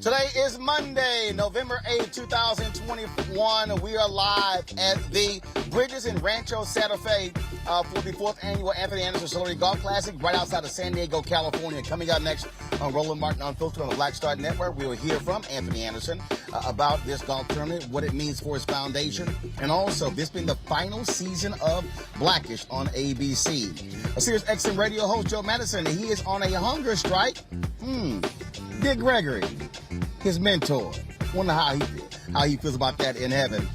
Today is Monday, November 8, 2021. We are live at the Bridges in Rancho Santa Fe for the 4th annual Anthony Anderson Celebrity Golf Classic right outside of San Diego, California. Coming up next on Roland Martin Unfiltered on the Black Star Network, we will hear from Anthony Anderson about this golf tournament, what it means for his foundation, and also this being the final season of Blackish on ABC. A Sirius XM radio host, Joe Madison, and he is on a hunger strike. Dick Gregory, his mentor. Wonder how he feels about that in heaven,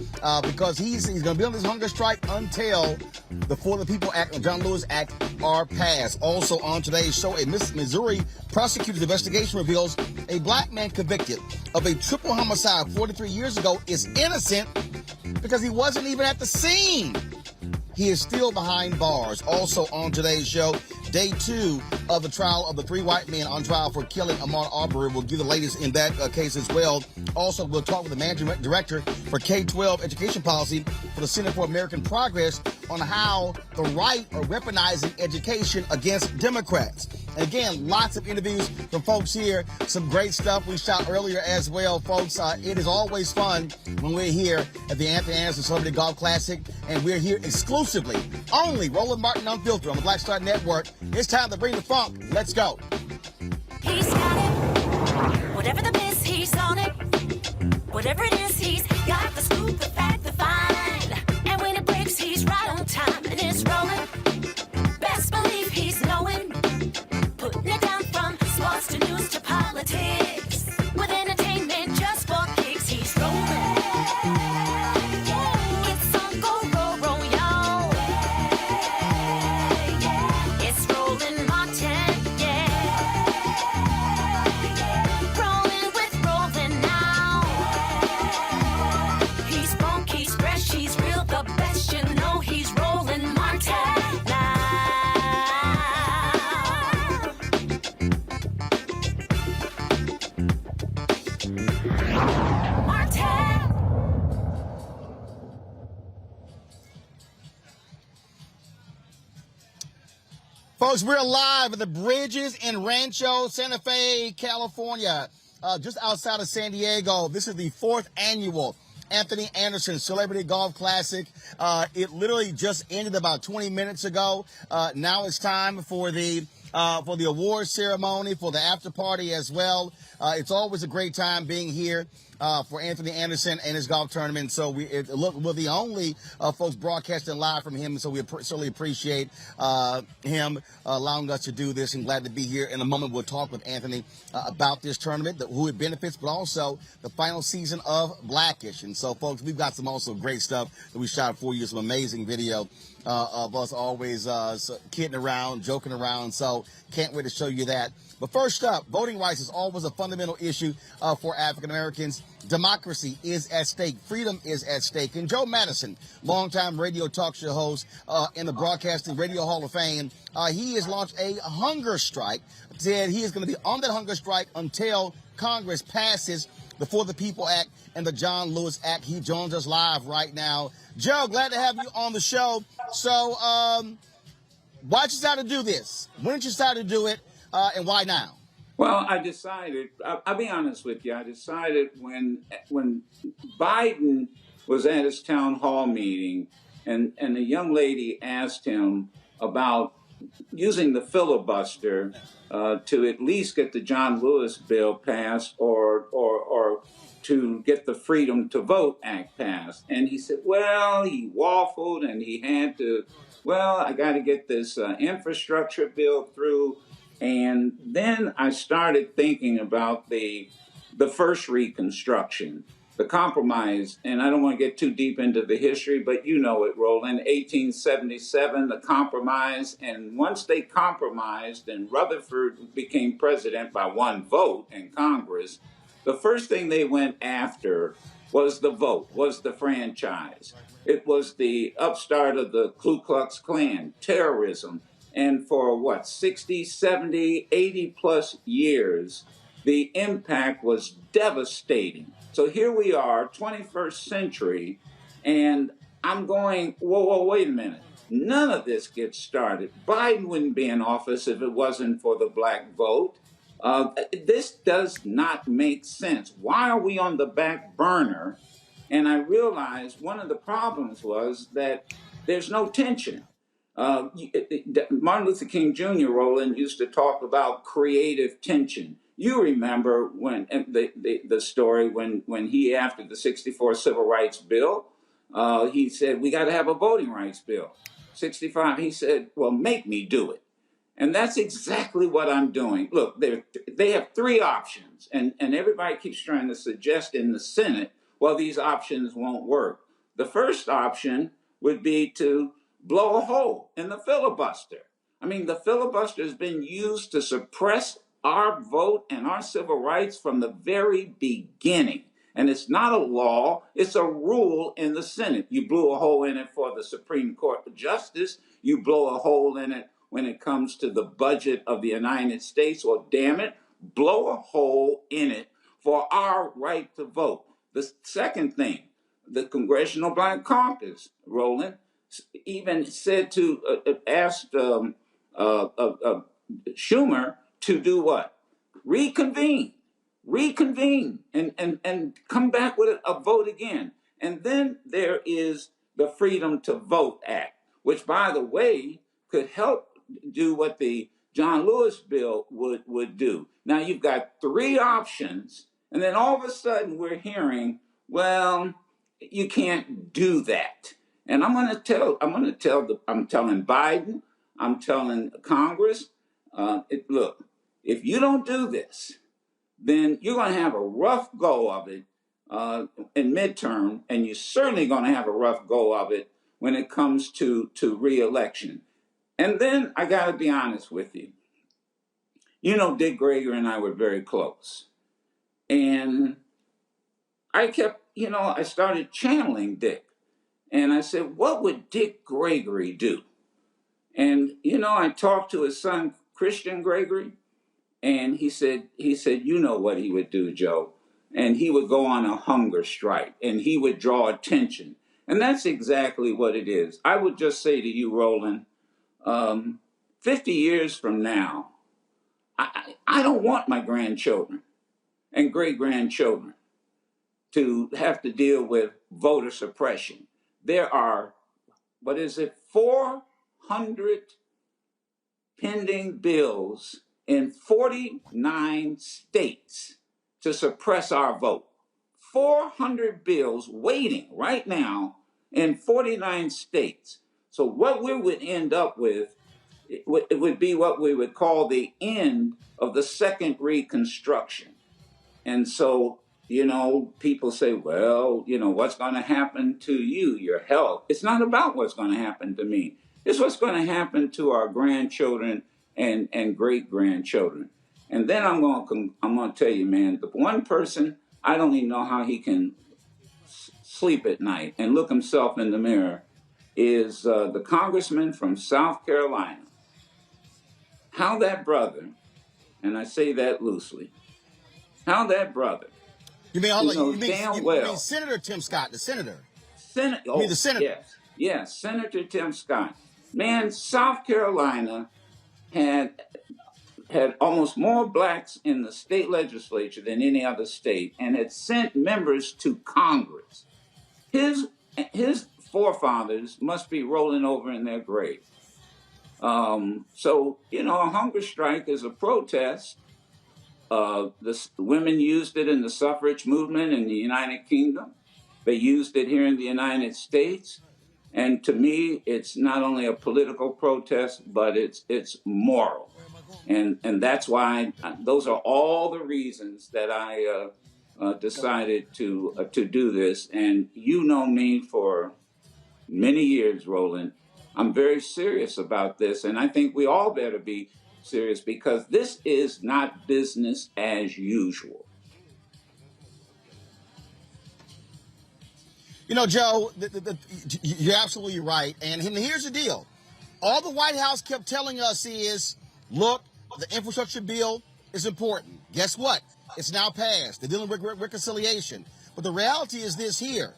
because he's going to be on this hunger strike until the For the People Act and John Lewis Act are passed. Also on today's show, a Missouri prosecutor's investigation reveals a black man convicted of a triple homicide 43 years ago is innocent because he wasn't even at the scene. He is still behind bars. Also on today's show, day 2 of the trial of the 3 white men on trial for killing Ahmaud Arbery. We'll give the latest in that case as well. Also, we'll talk with the managing director for K-12 education policy for the Center for American Progress on how the right are weaponizing education against Democrats. And again, lots of interviews from folks here. Some great stuff we shot earlier as well, folks. It is always fun when we're here at the Anthony Anderson Celebrity Golf Classic, and we're here exclusively, only Roland Martin Unfiltered on the Black Star Network. It's time to bring the funk. Let's go. He's got it. Whatever the miss, he's on it. Whatever it is, he's got the scoop, the fact, the find. And when it breaks, he's right on time, and it's rolling. Best believe he's knowing. Putting it down from sports to news to politics. With entertainment just for kicks, he's rolling. It's on Go, Roll, Roll, y'all. It's Roland Martin, yeah. Rolling with Roland now. He's funky, he's fresh, he's real, the best, you know he's Roland Martin now. Folks, we're live at the Bridges in Rancho, Santa Fe, California, just outside of San Diego. This is the 4th annual Anthony Anderson Celebrity Golf Classic. It literally just ended about 20 minutes ago. Now it's time for the award ceremony, for the after party as well. It's always a great time being here for Anthony Anderson and his golf tournament. So we're the only folks broadcasting live from him. So we certainly appreciate him allowing us to do this, and glad to be here. In a moment, we'll talk with Anthony about this tournament, who it benefits, but also the final season of Blackish. And so, folks, we've got some also great stuff that we shot for you, some amazing video of us always kidding around, joking around. So can't wait to show you that. But first up, voting rights is always a fundamental issue for African Americans. Democracy is at stake. Freedom is at stake. And Joe Madison, longtime radio talk show host in the Broadcasting Radio Hall of Fame, he has launched a hunger strike. Said he is going to be on that hunger strike until Congress passes the For the People Act and the John Lewis Act. He joins us live right now. Joe, glad to have you on the show. So, why'd you decide to do this? When did you decide to do it, and why now? Well, I decided, I'll be honest with you, I decided when Biden was at his town hall meeting and a young lady asked him about using the filibuster to at least get the John Lewis bill passed or to get the Freedom to Vote Act passed. And he said, well, he waffled and he had to, well, I got to get this infrastructure bill through. And then I started thinking about the first Reconstruction, the compromise, and I don't want to get too deep into the history, but you know it, Roland, 1877, the compromise, and once they compromised and Rutherford became president by one vote in Congress, the first thing they went after was the vote, was the franchise. It was the upstart of the Ku Klux Klan, terrorism. And for 60, 70, 80 plus years, the impact was devastating. So here we are, 21st century, and I'm going, whoa, wait a minute. None of this gets started. Biden wouldn't be in office if it wasn't for the black vote. This does not make sense. Why are we on the back burner? And I realized one of the problems was that there's no tension. Martin Luther King Jr., Roland, used to talk about creative tension. You remember when the story when he, after the 64 Civil Rights Bill, he said, we got to have a voting rights bill. 65, he said, well, make me do it. And that's exactly what I'm doing. Look, they have 3 options, and everybody keeps trying to suggest in the Senate, well, these options won't work. The first option would be to blow a hole in the filibuster. I mean, the filibuster has been used to suppress our vote and our civil rights from the very beginning. And it's not a law, it's a rule in the Senate. You blew a hole in it for the Supreme Court Justice, you blow a hole in it when it comes to the budget of the United States. Well, damn it, blow a hole in it for our right to vote. The second thing, the Congressional Black Caucus, Roland, even said to asked Schumer to do what? Reconvene, and come back with a vote again. And then there is the Freedom to Vote Act, which, by the way, could help do what the John Lewis bill would do. Now you've got three options, and then all of a sudden we're hearing, well, you can't do that. And I'm telling Biden, I'm telling Congress, look, if you don't do this, then you're going to have a rough go of it in midterm, and you're certainly going to have a rough go of it when it comes to re-election. And then I got to be honest with you. You know, Dick Gregory and I were very close. And I kept, I started channeling Dick. And I said, what would Dick Gregory do? And, I talked to his son, Christian Gregory, and he said, you know what he would do, Joe. And he would go on a hunger strike, and he would draw attention. And that's exactly what it is. I would just say to you, Roland, 50 years from now, I don't want my grandchildren and great-grandchildren to have to deal with voter suppression. There are, 400 pending bills in 49 states to suppress our vote. 400 bills waiting right now in 49 states. So what we would end up with, it would be what we would call the end of the second Reconstruction. And so, people say, well, what's going to happen to you, your health? It's not about what's going to happen to me. It's what's going to happen to our grandchildren and great-grandchildren. And then I'm going to tell you, man, the one person, I don't even know how he can sleep at night and look himself in the mirror, is the congressman from South Carolina. How that brother, and I say that loosely, how that brother, you mean Senator Tim Scott, the senator? The senator? Yes, Senator Tim Scott. Man, South Carolina had almost more blacks in the state legislature than any other state, and had sent members to Congress. His forefathers must be rolling over in their grave. So, a hunger strike is a protest. The women used it in the suffrage movement in the United Kingdom. They used it here in the United States. And to me, it's not only a political protest, but it's moral. And that's why those are all the reasons that I decided to do this. And you know me for many years, Roland. I'm very serious about this, and I think we all better be serious, because this is not business as usual. Joe, you're absolutely right. And here's the deal. All the White House kept telling us is, look, the infrastructure bill is important. Guess what? It's now passed. They're dealing with reconciliation. But the reality is this here.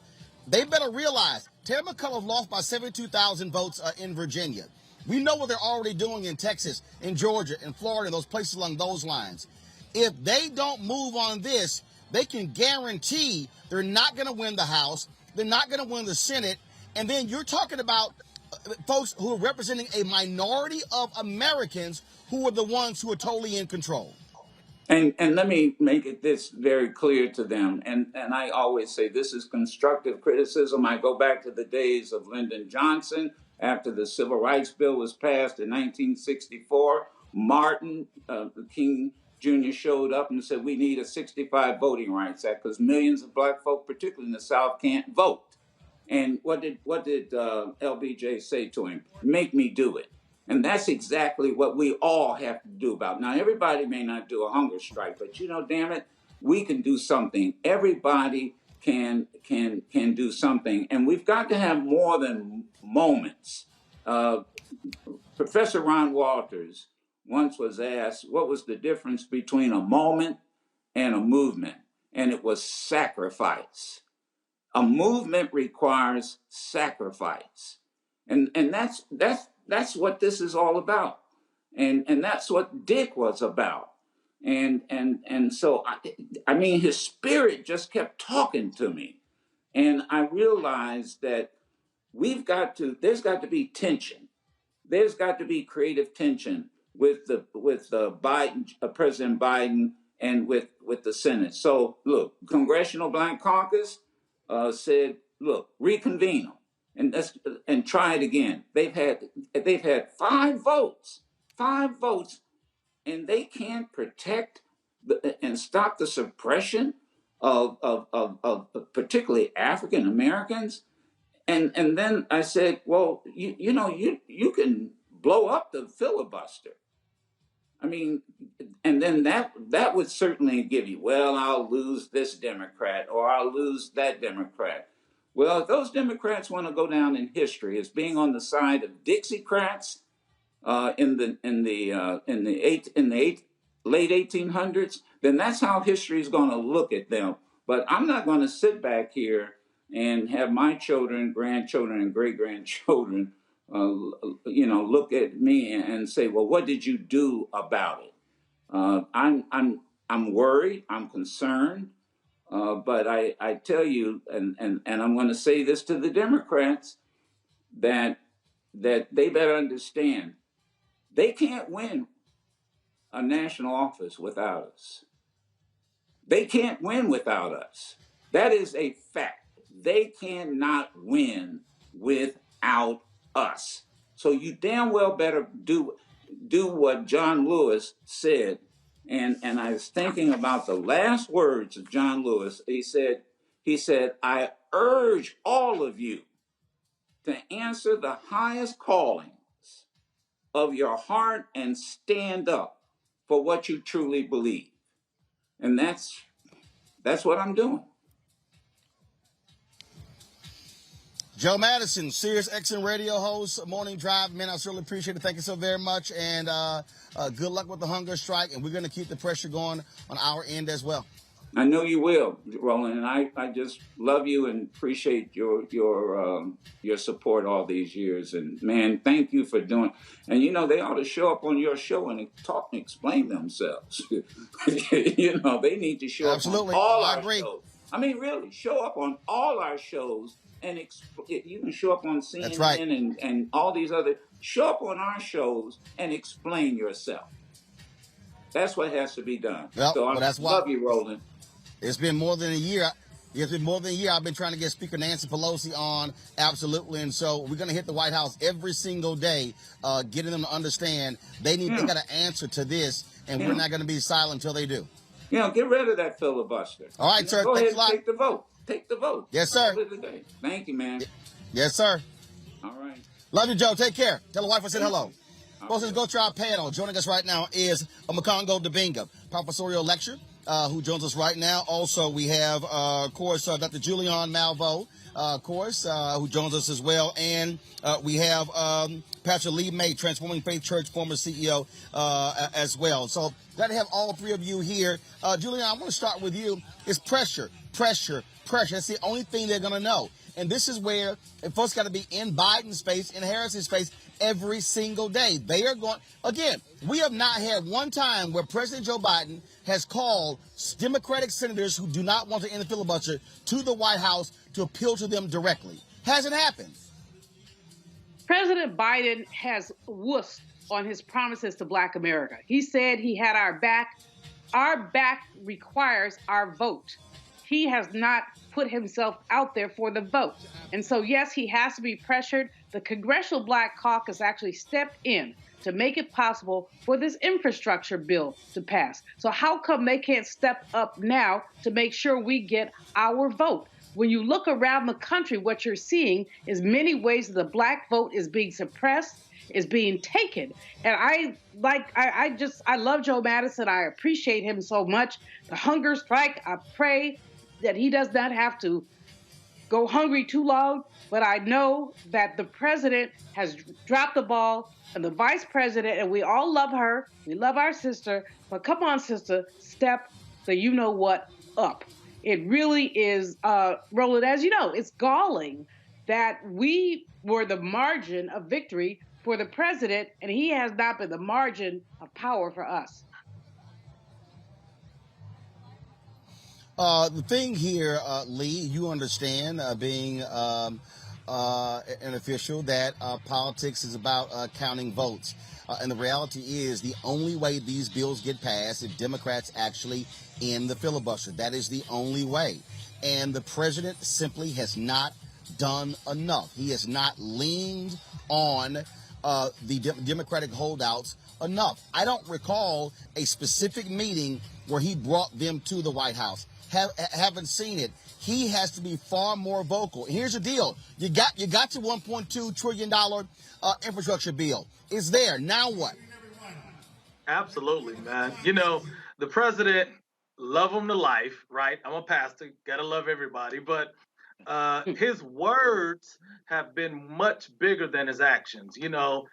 They better realize Terry McCullough lost by 72,000 votes in Virginia. We know what they're already doing in Texas, in Georgia, in Florida, those places along those lines. If they don't move on this, they can guarantee they're not going to win the House. They're not going to win the Senate. And then you're talking about folks who are representing a minority of Americans who are the ones who are totally in control. And let me make this very clear to them. And I always say this is constructive criticism. I go back to the days of Lyndon Johnson after the Civil Rights Bill was passed in 1964. Martin Luther King Jr. showed up and said, we need a 65 Voting Rights Act because millions of black folk, particularly in the South, can't vote. And what did LBJ say to him? Make me do it. And that's exactly what we all have to do about. Now, everybody may not do a hunger strike, but damn it, we can do something. Everybody can do something. And we've got to have more than moments. Professor Ron Walters once was asked what was the difference between a moment and a movement, and it was sacrifice. A movement requires sacrifice, and that's what this is all about, and that's what Dick was about, and so I mean his spirit just kept talking to me, and I realized that there's got to be tension, there's got to be creative tension with the Biden, President Biden, and with the Senate. So look, Congressional Black Caucus said, look, reconvene them and try it again. They've had five votes, and they can't protect and stop the suppression of particularly African Americans. And then I said, well, you can blow up the filibuster. I mean, and then that would certainly give you, well, I'll lose this Democrat or I'll lose that Democrat. Well, if those Democrats want to go down in history as being on the side of Dixiecrats in the late 1800s, then that's how history is going to look at them. But I'm not going to sit back here and have my children, grandchildren, and great grandchildren look at me and say, well, what did you do about it? I'm worried, I'm concerned, but I tell you, and I'm going to say this to the Democrats, that they better understand, they can't win a national office without us. They can't win without us. That is a fact. They cannot win without us. So you damn well better do what John Lewis said. And I was thinking about the last words of John Lewis. He said, I urge all of you to answer the highest callings of your heart and stand up for what you truly believe. And that's what I'm doing. Joe Madison, Sirius XM radio host, Morning Drive. Man, I certainly appreciate it. Thank you so very much. And good luck with the hunger strike. And we're going to keep the pressure going on our end as well. I know you will, Roland. And I just love you and appreciate your support all these years. And, man, thank you for doing. And, they ought to show up on your show and talk and explain themselves. They need to show Absolutely. up on all our agree. shows. I mean, really, show up on all our shows. And you can show up on CNN. That's right. and all these other. Show up on our shows and explain yourself. That's what has to be done. Well, so I love you, Roland. It's been more than a year. I've been trying to get Speaker Nancy Pelosi on, absolutely. And so we're going to hit the White House every single day, getting them to understand they got to answer to this, and we're not going to be silent until they do. Get rid of that filibuster. All right, sir. Go ahead and take the vote. Take the vote. Yes, sir. Thank you, man. Yes, sir. All right. Love you, Joe. Take care. Tell the wife I said hello. Folks, let's go to our panel. Joining us right now is Makongo Dibinga, professorial lecturer, who joins us right now. Also, we have, of course, Dr. Julian Malveaux, who joins us as well. And we have Pastor Lee May, Transforming Faith Church, former CEO, as well. So glad to have all three of you here. Julian, I want to start with you. It's pressure. That's the only thing they're going to know. And this is where folks got to be in Biden's face, in Harris's face, every single day. They are going, again, we have not had one time where President Joe Biden has called Democratic senators who do not want to end the filibuster to the White House to appeal to them directly. Hasn't happened. President Biden has wussed on his promises to Black America. He said he had our back. Our back requires our vote. He has not put himself out there for the vote. And so, yes, he has to be pressured. The Congressional Black Caucus actually stepped in to make it possible for this infrastructure bill to pass. So how come they can't step up now to make sure we get our vote? When you look around the country, what you're seeing is many ways that the Black vote is being suppressed, is being taken. And I love Joe Madison. I appreciate him so much. The hunger strike, I pray that he does not have to go hungry too loud, but I know that the president has dropped the ball and the vice president, and we all love her. We love our sister, but come on, sister, step the you know what up. It really is, Roland, as you know, it's galling that we were the margin of victory for the president, and he has not been the margin of power for us. The thing here, Lee, you understand, being an official, that politics is about counting votes. And the reality is the only way these bills get passed if Democrats actually end the filibuster. That is the only way. And the president simply has not done enough. He has not leaned on the Democratic holdouts enough. I don't recall a specific meeting where he brought them to the White House. Haven't seen it. He has to be far more vocal. Here's the deal: you got your $1.2 trillion infrastructure bill. It's there. Now what? Absolutely, man. You know, the president, love him to life, right? I'm a pastor, gotta love everybody, but his words have been much bigger than his actions. You know,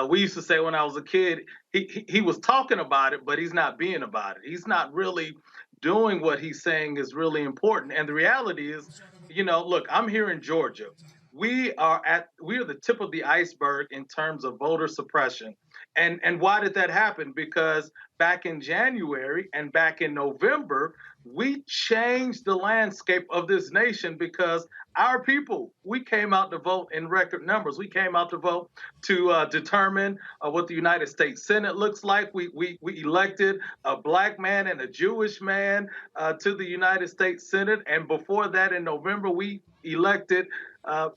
we used to say when I was a kid, he was talking about it, but he's not being about it. He's not really doing what he's saying is really important. And the reality is, you know, look, I'm here in Georgia. We are the tip of the iceberg in terms of voter suppression. And why did that happen? Because back in January and back in November, we changed the landscape of this nation because our people, we came out to vote in record numbers. We came out to vote to determine what the United States Senate looks like. We elected a black man and a Jewish man to the United States Senate. And before that, in November, we elected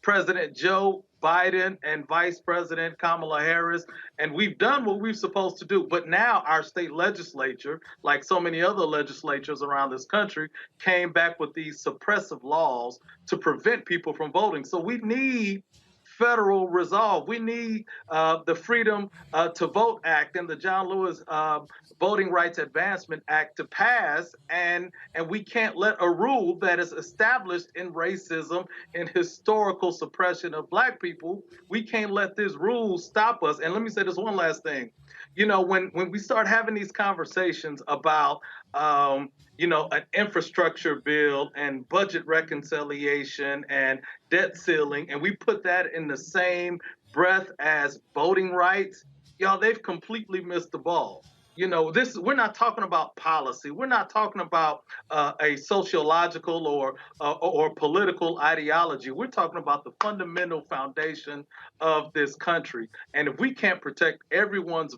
President Joe Biden and Vice President Kamala Harris, and we've done what we're supposed to do. But now our state legislature, like so many other legislatures around this country, came back with these suppressive laws to prevent people from voting. So we need federal resolve. We need the Freedom to Vote Act and the John Lewis Voting Rights Advancement Act to pass, and we can't let a rule that is established in racism and historical suppression of black people, we can't let this rule stop us. And let me say this one last thing. You know, when we start having these conversations about you know, an infrastructure bill and budget reconciliation and debt ceiling, and we put that in the same breath as voting rights, y'all, they've completely missed the ball. You know, we're not talking about policy. We're not talking about a sociological or political ideology. We're talking about the fundamental foundation of this country. And if we can't protect everyone's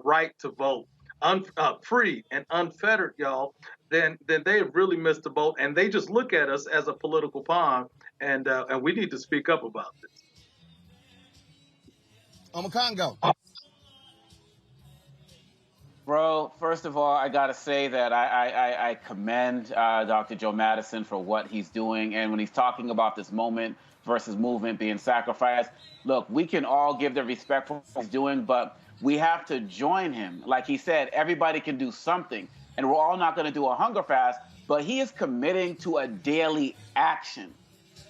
right to vote, free and unfettered, y'all, then they have really missed the boat, and they just look at us as a political pawn, and we need to speak up about this. Congo. Bro, first of all, I got to say that I commend Dr. Joe Madison for what he's doing. And when he's talking about this moment versus movement being sacrificed, look, we can all give the respect for what he's doing, but we have to join him. Like he said, everybody can do something. And we're all not going to do a hunger fast, but he is committing to a daily action.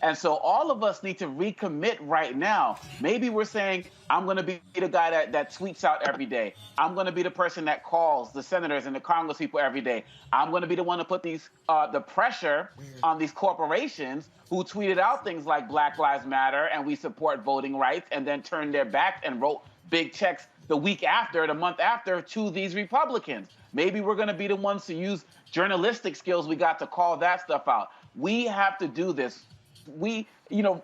And so all of us need to recommit right now. Maybe we're saying, I'm going to be the guy that tweets out every day. I'm going to be the person that calls the senators and the Congress people every day. I'm going to be the one to put these the pressure on these corporations who tweeted out things like Black Lives Matter and we support voting rights, and then turned their back and wrote big checks the week after, the month after, to these Republicans. Maybe we're going to be the ones to use journalistic skills we got to call that stuff out. We have to do this.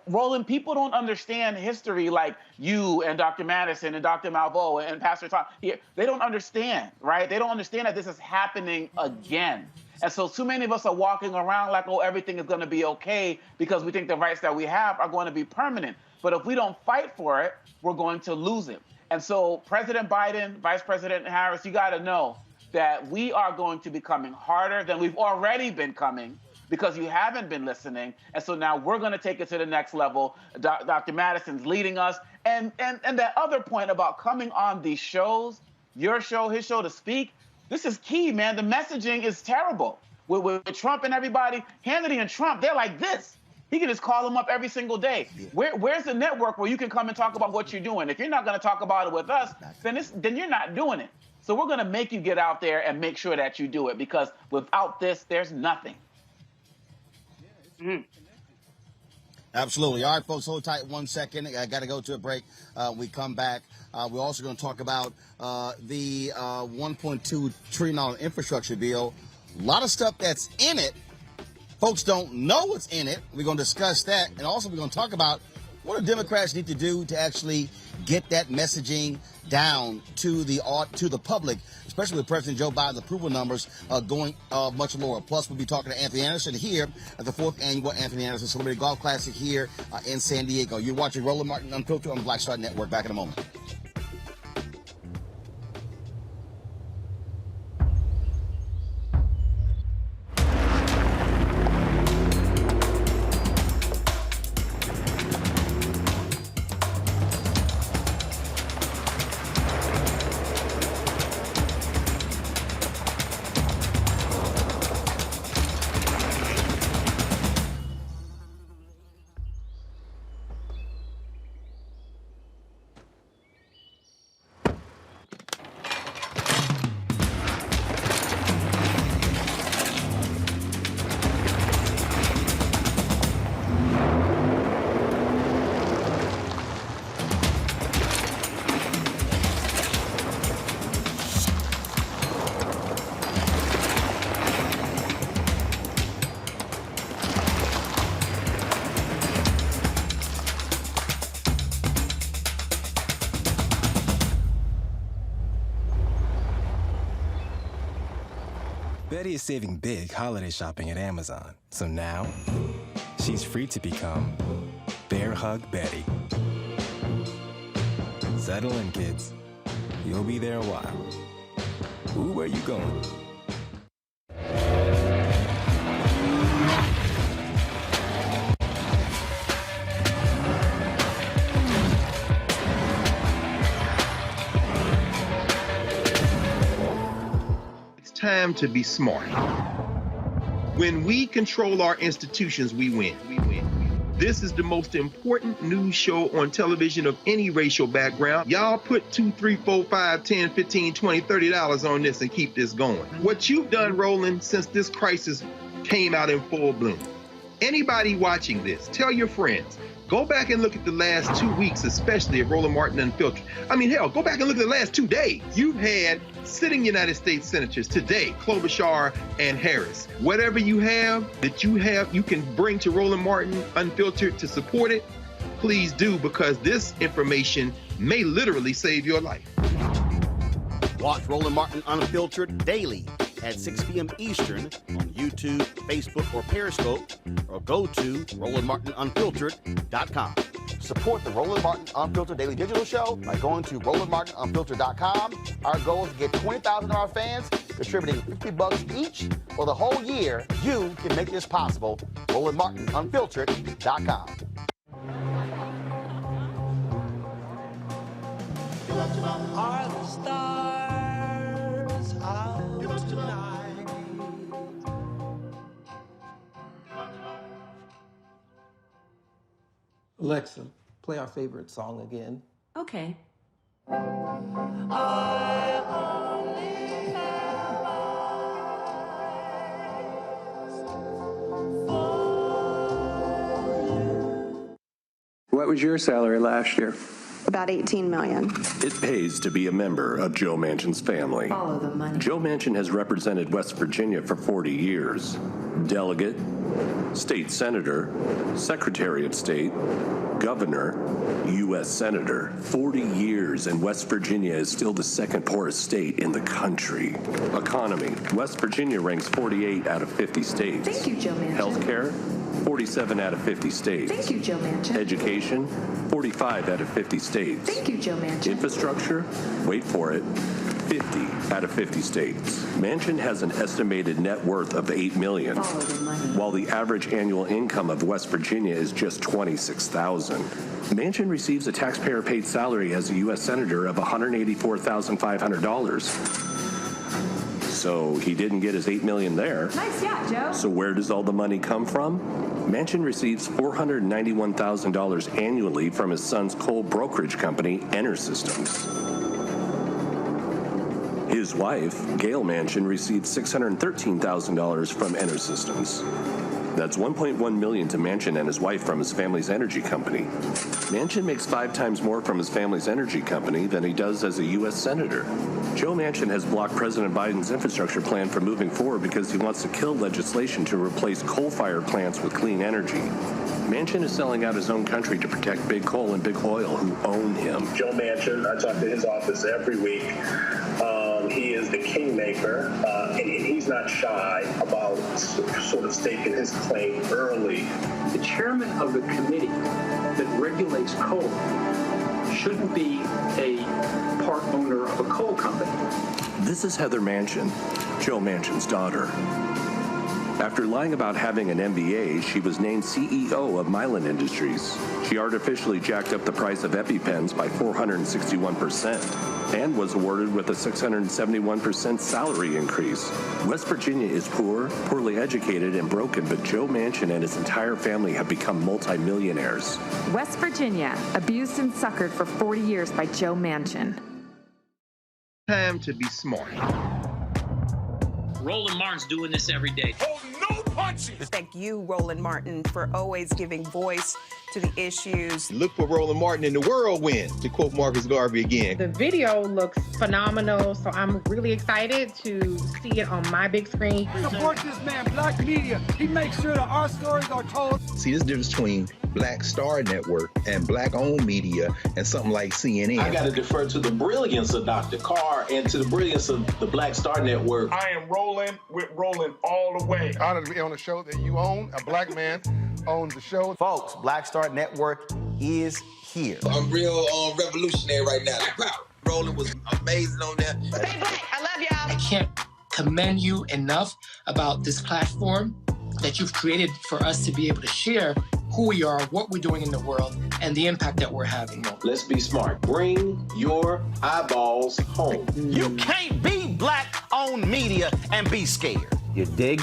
Roland, people don't understand history like you and Dr. Madison and Dr. Malveaux and Pastor Tom. They don't understand, right? They don't understand that this is happening again. And so too many of us are walking around like, oh, everything is going to be okay because we think the rights that we have are going to be permanent. But if we don't fight for it, we're going to lose it. And so President Biden, Vice President Harris, you got to know that we are going to be coming harder than we've already been coming, because you haven't been listening. And so now we're going to take it to the next level. Dr. Madison's leading us. And that other point about coming on these shows, your show, his show, to speak, this is key, man. The messaging is terrible. With Trump and everybody, Hannity and Trump, they're like this. He can just call them up every single day. Where's the network where you can come and talk about what you're doing? If you're not going to talk about it with us, then you're not doing it. So we're going to make you get out there and make sure that you do it, because without this, there's nothing. Mm-hmm. Absolutely. All right, folks, hold tight 1 second. I got to go to a break. We come back. We're also going to talk about the $1.2 trillion infrastructure bill. A lot of stuff that's in it. Folks don't know what's in it. We're going to discuss that. And also we're going to talk about what do Democrats need to do to actually get that messaging down to the public, especially with President Joe Biden's approval numbers going much lower. Plus, we'll be talking to Anthony Anderson here at the 4th Annual Anthony Anderson Celebrity Golf Classic here in San Diego. You're watching Roland Martin Unfiltered on the Black Star Network. Back in a moment. Betty is saving big holiday shopping at Amazon. So now, she's free to become Bear Hug Betty. Settle in, kids. You'll be there a while. Ooh, where you going? Time to be smart. When we control our institutions, we win. This is the most important news show on television of any racial background. Y'all put $2, $3, $4, $5, $10, $15, $20, $30 on this and keep this going. What you've done, Roland, since this crisis came out in full bloom. Anybody watching this, tell your friends. Go back and look at the last 2 weeks, especially of Roland Martin Unfiltered. I mean, hell, go back and look at the last 2 days. You've had sitting United States senators today, Klobuchar and Harris. Whatever you have that you can bring to Roland Martin Unfiltered to support it, please do, because this information may literally save your life. Watch Roland Martin Unfiltered daily at 6 p.m. Eastern on YouTube, Facebook, or Periscope, or go to RolandMartinUnfiltered.com. Support the Roland Martin Unfiltered Daily Digital Show by going to RolandMartinUnfiltered.com. Our goal is to get 20,000 of our fans contributing $50 each for the whole year. You can make this possible. RolandMartinUnfiltered.com. Are the stars out tonight? Alexa, play our favorite song again. Okay. I only have eyes for you. What was your salary last year? About $18 million. It pays to be a member of Joe Manchin's family. Follow the money. Joe Manchin has represented West Virginia for 40 years. Delegate, state senator, secretary of state, governor, U.S. senator. 40 years, and West Virginia is still the second poorest state in the country. Economy. West Virginia ranks 48 out of 50 states. Thank you, Joe Manchin. Healthcare. 47 out of 50 states. Thank you, Joe Manchin. Education, 45 out of 50 states. Thank you, Joe Manchin. Infrastructure, wait for it, 50 out of 50 states. Manchin has an estimated net worth of $8 million, Follow the money. while the average annual income of West Virginia is just $26,000. Manchin receives a taxpayer-paid salary as a U.S. Senator of $184,500. So he didn't get his $8 million there. Nice yacht, Joe. So where does all the money come from? Manchin receives $491,000 annually from his son's coal brokerage company, EnerSystems. His wife, Gail Manchin, received $613,000 from EnerSystems. That's $1.1 million to Manchin and his wife from his family's energy company. Manchin makes 5 times more from his family's energy company than he does as a U.S. Senator. Joe Manchin has blocked President Biden's infrastructure plan from moving forward because he wants to kill legislation to replace coal-fired plants with clean energy. Manchin is selling out his own country to protect big coal and big oil who own him. Joe Manchin, I talk to his office every week. He is the kingmaker, and he's not shy about sort of staking his claim early. The chairman of the committee that regulates coal shouldn't be a part owner of a coal company. This is Heather Manchin, Joe Manchin's daughter. After lying about having an MBA, she was named CEO of Mylan Industries. She artificially jacked up the price of EpiPens by 461% and was awarded with a 671% salary increase. West Virginia is poor, poorly educated, and broken, but Joe Manchin and his entire family have become multimillionaires. West Virginia, abused and suckered for 40 years by Joe Manchin. Time to be smart. Roland Martin's doing this every day. Oh, no punching! Thank you, Roland Martin, for always giving voice to the issues. Look for Roland Martin in the whirlwind, to quote Marcus Garvey again. The video looks phenomenal, so I'm really excited to see it on my big screen. Support this man, Black Media. He makes sure that our stories are told. See, this difference between Black Star Network and Black-owned media and something like CNN. I got to defer to the brilliance of Dr. Carr and to the brilliance of the Black Star Network. I am rolling with Roland all the way. Honored to be on a show that you own. A black man owns the show. Folks, Black Star Network is here. I'm real revolutionary right now. Roland was amazing on there. Stay black. I love y'all. I can't commend you enough about this platform that you've created for us to be able to share who we are, what we're doing in the world, and the impact that we're having. Let's be smart. Bring your eyeballs home. You can't be Black-owned media and be scared. You dig?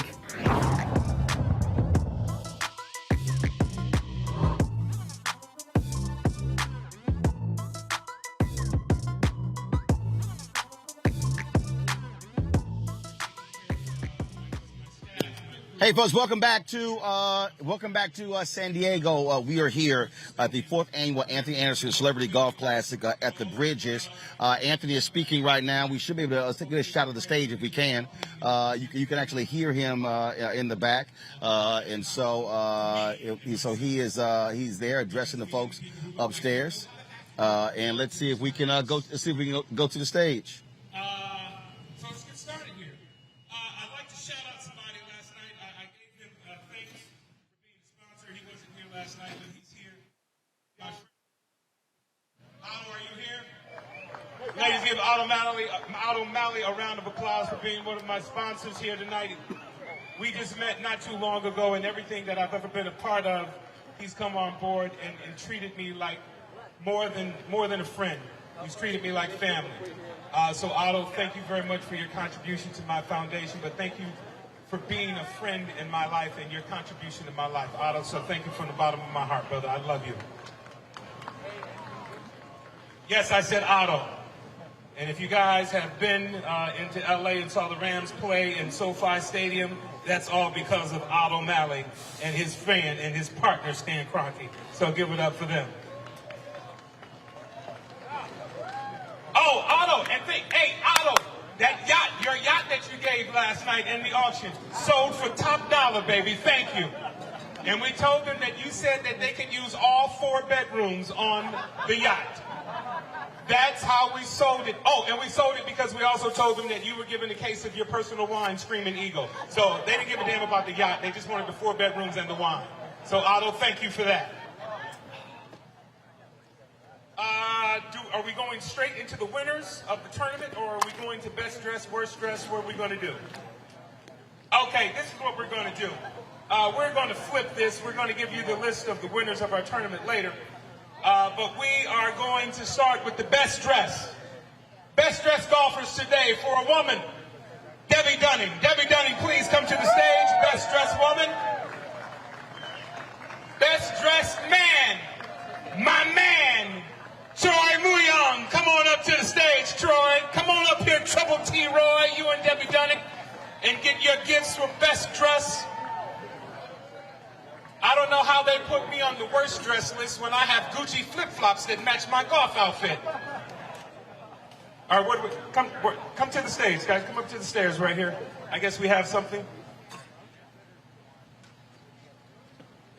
Hey folks, welcome back to San Diego. We are here at the 4th annual Anthony Anderson Celebrity Golf Classic at the Bridges. Anthony is speaking right now. We should be able to get a shot of the stage if we can. You can actually hear him in the back, and so he's there addressing the folks upstairs. And let's see if we can go to the stage. Ladies, give Otto Malley a round of applause for being one of my sponsors here tonight. We just met not too long ago, and everything that I've ever been a part of, he's come on board and treated me like more than a friend. He's treated me like family. So Otto, thank you very much for your contribution to my foundation, but thank you for being a friend in my life and your contribution to my life, Otto. So thank you from the bottom of my heart, brother. I love you. Yes, I said Otto. And if you guys have been into LA and saw the Rams play in SoFi Stadium, that's all because of Otto Malley and his friend and his partner, Stan Kroenke. So give it up for them. Oh, Otto, and hey, Otto, that yacht, your yacht that you gave last night in the auction, sold for top dollar, baby. Thank you. And we told them that you said that they could use all 4 bedrooms on the yacht. That's how we sold it. Oh, and we sold it because we also told them that you were given a case of your personal wine, Screaming Eagle. So they didn't give a damn about the yacht. They just wanted the 4 bedrooms and the wine. So Otto, thank you for that. Are we going straight into the winners of the tournament, or are we going to best dress, worst dress? What are we going to do? Okay, this is what we're going to do. We're going to flip this. We're going to give you the list of the winners of our tournament later. But we are going to start with the best dress. Best dressed golfers today for a woman, Debbie Dunning. Debbie Dunning, please come to the stage. Best dressed woman. Best dressed man. My man, Troy Muyong. Come on up to the stage, Troy. Come on up here, Trouble T. Roy, you and Debbie Dunning, and get your gifts for best dress. I don't know how they put me on the worst dress list when I have Gucci flip-flops that match my golf outfit. All right, come to the stage, guys. Come up to the stairs right here. I guess we have something.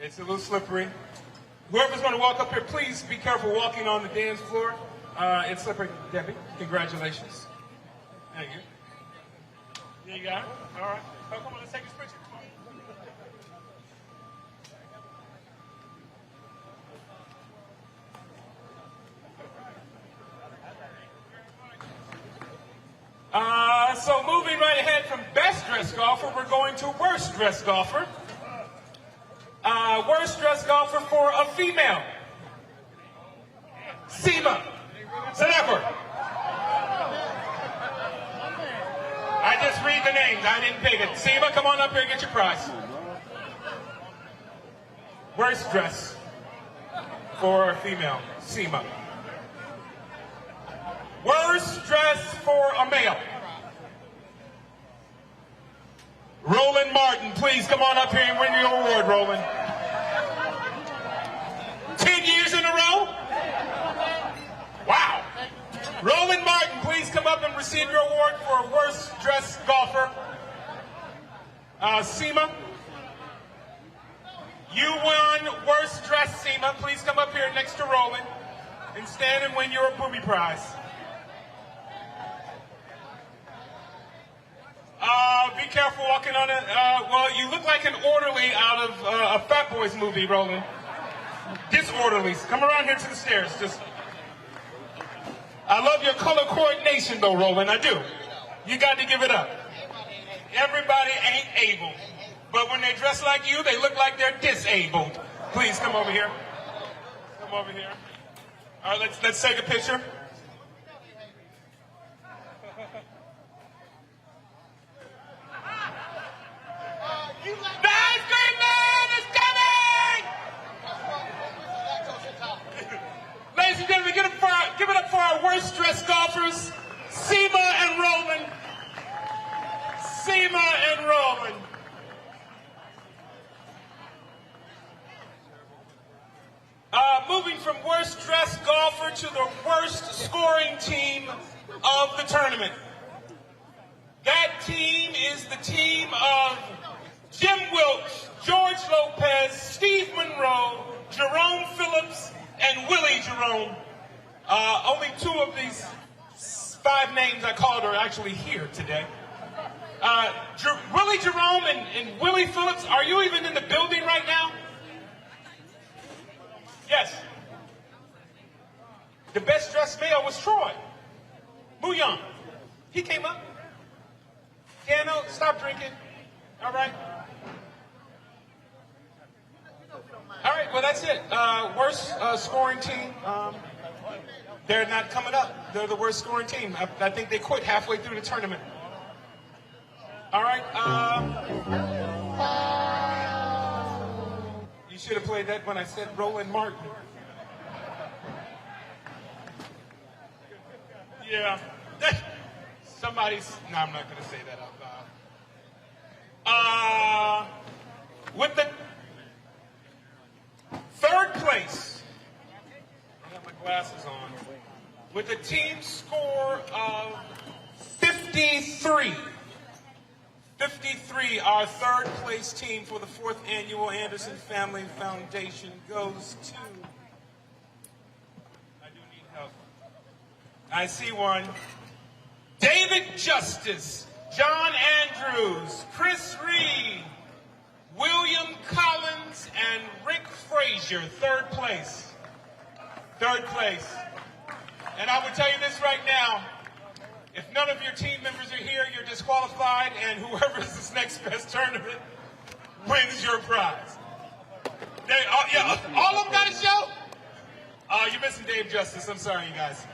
It's a little slippery. Whoever's going to walk up here, please be careful walking on the dance floor. It's slippery. Debbie, congratulations. Thank you. There you got it. All right. Oh, come on, let's take this picture. Come on. So moving right ahead from best dressed golfer, we're going to worst dressed golfer. Worst dressed golfer for a female. Seema. Senapur. I just read the names. I didn't pick it. Seema, come on up here and get your prize. Worst dress for a female. Seema. Worst dress for a male. Roland Martin, please come on up here and win your award, Roland. 10 years in a row? Wow. Roland Martin, please come up and receive your award for worst dressed golfer. Seema, you won worst dressed, Seema. Please come up here next to Roland and stand and win your booby prize. Be careful walking on it. Well, you look like an orderly out of a Fat Boys movie, Roland. Disorderlies. Come around here to the stairs. I love your color coordination, though, Roland. I do. You got to give it up. Everybody ain't able. But when they dress like you, they look like they're disabled. Please come over here. Come over here. All right, let's take a picture. The ice cream man is coming! Ladies and gentlemen, give it up for our worst dressed golfers, Seema and Roland. Seema and Roland. Moving from worst dressed golfer to the worst scoring team of the tournament. That team is the team of Jim Wilkes, George Lopez, Steve Monroe, Jerome Phillips, and Willie Jerome. Only two of these 5 names I called are actually here today. Willie Jerome and Willie Phillips, are you even in the building right now? Yes. The best dressed male was Troy Muyong. He came up. Piano, stop drinking. All right. All right, well, that's it. Worst scoring team. They're not coming up. They're the worst scoring team. I think they quit halfway through the tournament. All right. You should have played that when I said Roland Martin. Yeah. No, I'm not going to say that out loud. With the third place, I have my glasses on, with a team score of 53. 53, our third place team for the 4th annual Anderson Family Foundation goes to, I do need help. I see one. David Justice, John Andrews, Chris Reed, William Collins, and Rick Frazier, 3rd place. 3rd place. And I will tell you this right now, if none of your team members are here, you're disqualified, and whoever is this next best tournament wins your prize. All of them got a show? You're missing Dave Justice. I'm sorry, you guys.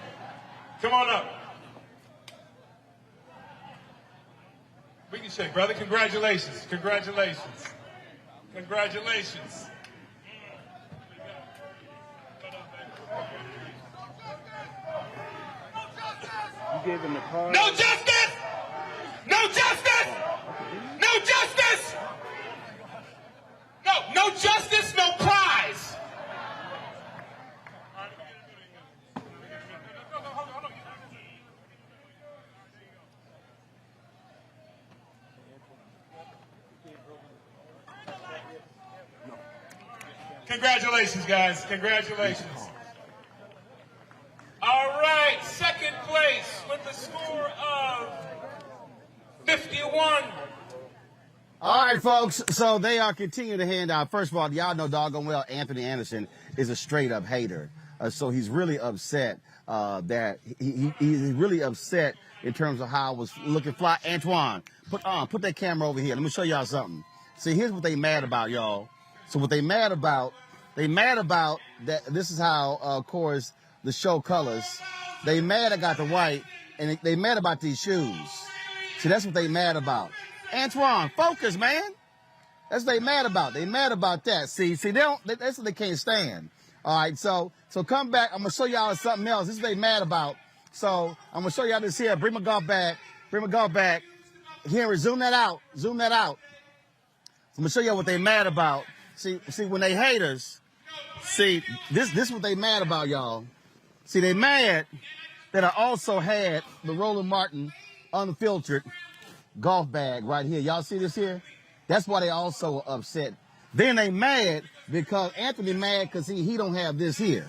Come on up. We can shake, brother. Congratulations. Congratulations. Congratulations. You gave him the card. No justice! No justice! No justice! No justice, no prize. Congratulations, guys. Congratulations. All right, second place with the score of 51. All right, folks. So they are continuing to hand out. First of all, y'all know doggone well Anthony Anderson is a straight up hater. So he's really upset that he's really upset in terms of how I was looking fly. Antoine, put that camera over here. Let me show y'all something. See, here's what they mad about, y'all. So what they mad about that. This is how, of course, the show colors. They mad I got the white, and they mad about these shoes. See, that's what they mad about. Antoine, focus, man. That's what they mad about. They mad about that. See, they don't. That's what they can't stand. All right, so come back. I'm gonna show y'all something else. This is what they mad about. So I'm gonna show y'all this here. Bring my golf back. Bring my golf back. Here, zoom that out. Zoom that out. I'm gonna show y'all what they mad about. See, when they haters. See, this is what they mad about, y'all. See, they mad that I also had the Roland Martin unfiltered golf bag right here. Y'all see this here? That's why they also upset. Then they mad because Anthony mad because he don't have this here.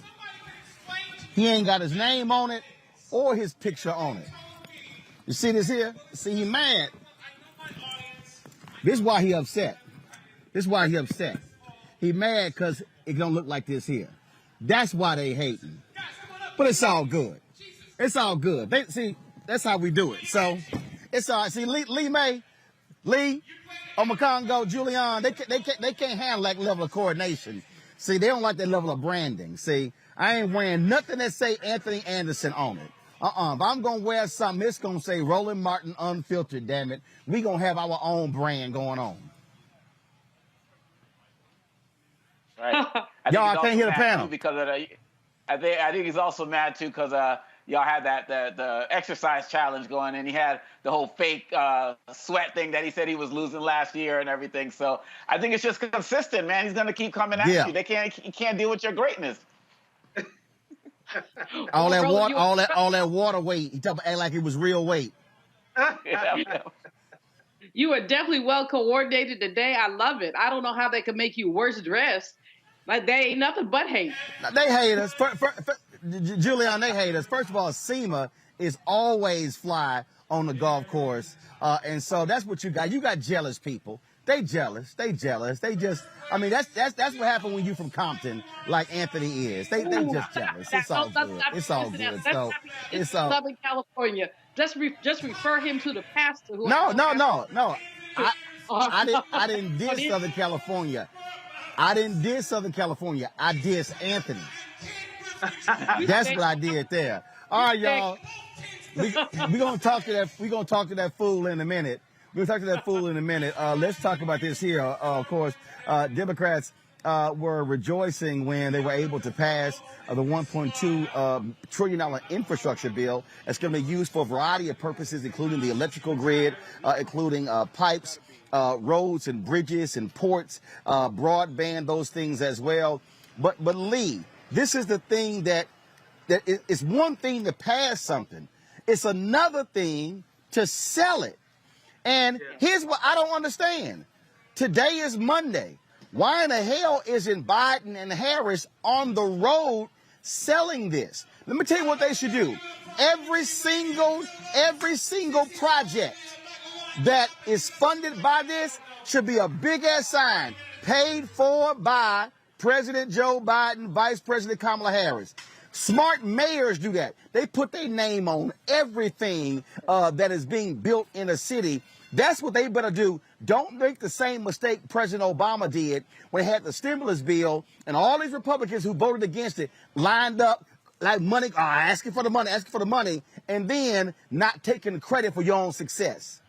He ain't got his name on it or his picture on it. You see this here? See, he mad. This is why he upset. This is why he upset. He mad because it don't look like this here. That's why they hating. But it's all good. It's all good. See, that's how we do it. So it's all right. See, Lee, Omakongo, Julian, they can't handle that level of coordination. See, they don't like that level of branding. See, I ain't wearing nothing that say Anthony Anderson on it. If I'm going to wear something, it's going to say Roland Martin Unfiltered, damn it. We going to have our own brand going on. Right. Y'all, I can't hear the panel. Because of I think he's also mad, too, because y'all had the exercise challenge going, and he had the whole fake sweat thing that he said he was losing last year and everything. So I think it's just consistent, man. He's going to keep coming at you. He can't deal with your greatness. all that water weight. He talking act like it was real weight. You are definitely well coordinated today. I love it. I don't know how they could make you worse dressed. Like they ain't nothing but hate. They hate us. Julian, they hate us. First of all, SEMA is always fly on the golf course. And so that's what you got. You got jealous people. They jealous. They just, I mean, that's what happened when you from Compton, like Anthony is. They just jealous. It's all good. It's all good. So it's all Southern California. Just refer him to the pastor. No. I didn't diss Southern California. I didn't diss Southern California. I diss Anthony. That's what I did there. All right, y'all. We're gonna talk to that fool in a minute. Let's talk about this here. Of course, Democrats were rejoicing when they were able to pass the $1.2 trillion infrastructure bill that's going to be used for a variety of purposes, including the electrical grid, including pipes, roads and bridges and ports, broadband, those things as well. But Lee, this is the thing that it's one thing to pass something. It's another thing to sell it. And here's what I don't understand. Today is Monday. Why in the hell isn't Biden and Harris on the road selling this? Let me tell you what they should do. Every single project that is funded by this should be a big ass sign paid for by President Joe Biden, Vice President Kamala Harris. Smart mayors do that. They put their name on everything that is being built in a city. That's what they better do. Don't make the same mistake President Obama did when he had the stimulus bill and all these Republicans who voted against it lined up like money, asking for the money, and then not taking credit for your own success.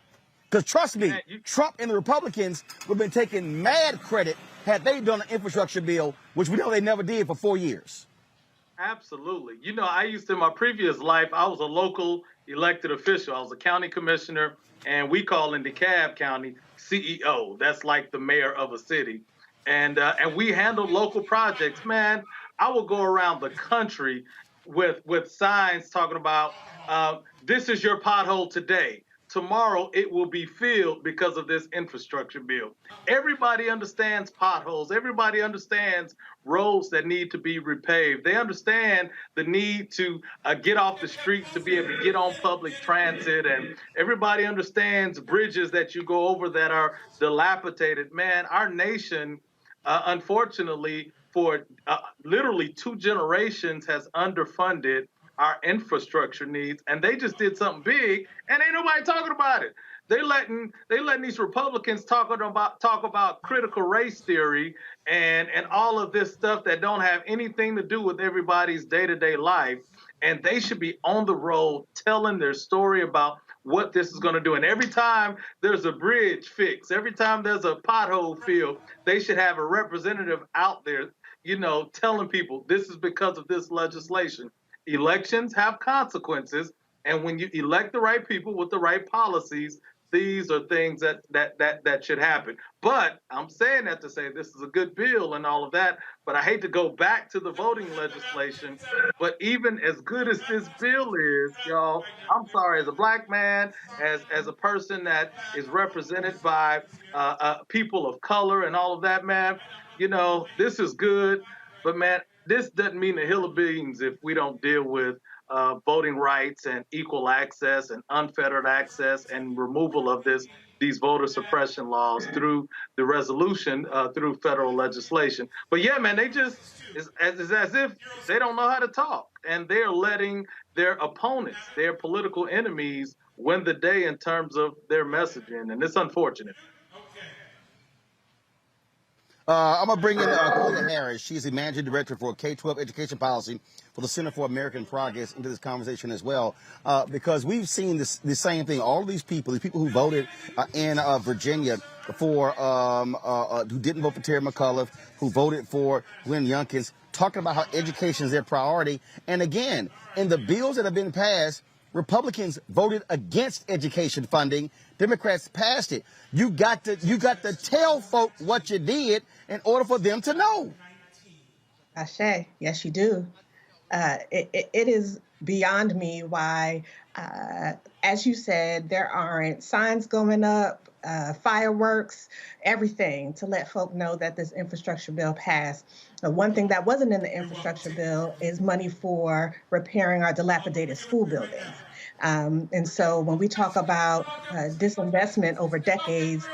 Because trust me, Man, Trump and the Republicans would have been taking mad credit had they done an infrastructure bill, which we know they never did for 4 years. Absolutely. You know, I used to, in my previous life, I was a local elected official. I was a county commissioner, and we call in DeKalb County CEO. That's like the mayor of a city. And we handled local projects. Man, I will go around the country with signs talking about this is your pothole today. Tomorrow it will be filled because of this infrastructure bill. Everybody understands potholes. Everybody understands roads that need to be repaved. They understand the need to get off the streets to be able to get on public transit. And everybody understands bridges that you go over that are dilapidated. Man, our nation, unfortunately, for literally 2 generations has underfunded our infrastructure needs, and they just did something big, and ain't nobody talking about it. They letting these Republicans talk about critical race theory and all of this stuff that don't have anything to do with everybody's day-to-day life, and they should be on the road telling their story about what this is going to do. And every time there's a bridge fix, every time there's a pothole filled, they should have a representative out there, you know, telling people this is because of this legislation. Elections have consequences, and when you elect the right people with the right policies, these are things that should happen. But I'm saying that to say this is a good bill and all of that, but I hate to go back to the voting legislation. But even as good as this bill is, y'all, I'm sorry, as a black man, as a person that is represented by people of color and all of that, man, you know, this is good, but man, this doesn't mean a hill of beans if we don't deal with voting rights and equal access and unfettered access and removal of these voter suppression laws through the resolution through federal legislation. But yeah, man, they just it's as if they don't know how to talk, and they're letting their opponents, their political enemies, win the day in terms of their messaging, and it's unfortunate. I'm going to bring in Koya Harris. She's the managing director for K-12 education policy for the Center for American Progress into this conversation as well, because we've seen the same thing. All of these people who voted in Virginia for, who didn't vote for Terry McAuliffe, who voted for Glenn Youngkins, talking about how education is their priority. And again, in the bills that have been passed, Republicans voted against education funding. Democrats passed it. You got to tell folk what you did in order for them to know. Ashe, yes, you do. It is beyond me why, as you said, there aren't signs going up, fireworks, everything to let folk know that this infrastructure bill passed. One thing that wasn't in the infrastructure bill is money for repairing our dilapidated school buildings. And so when we talk about disinvestment over decades,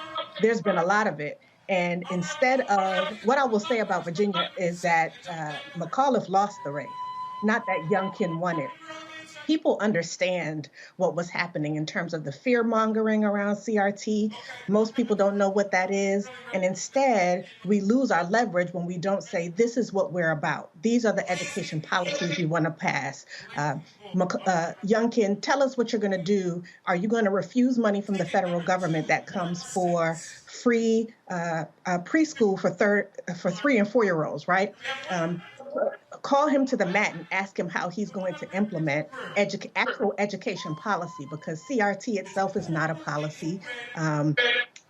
there's been a lot of it. And instead of, what I will say about Virginia is that McAuliffe lost the race, not that Youngkin won it. People understand what was happening in terms of the fear mongering around CRT. Most people don't know what that is. And instead, we lose our leverage when we don't say, this is what we're about. These are the education policies we want to pass. Youngkin, tell us what you're going to do. Are you going to refuse money from the federal government that comes for free preschool for 3 and 4 year olds, right? Call him to the mat and ask him how he's going to implement actual education policy, because CRT itself is not a policy.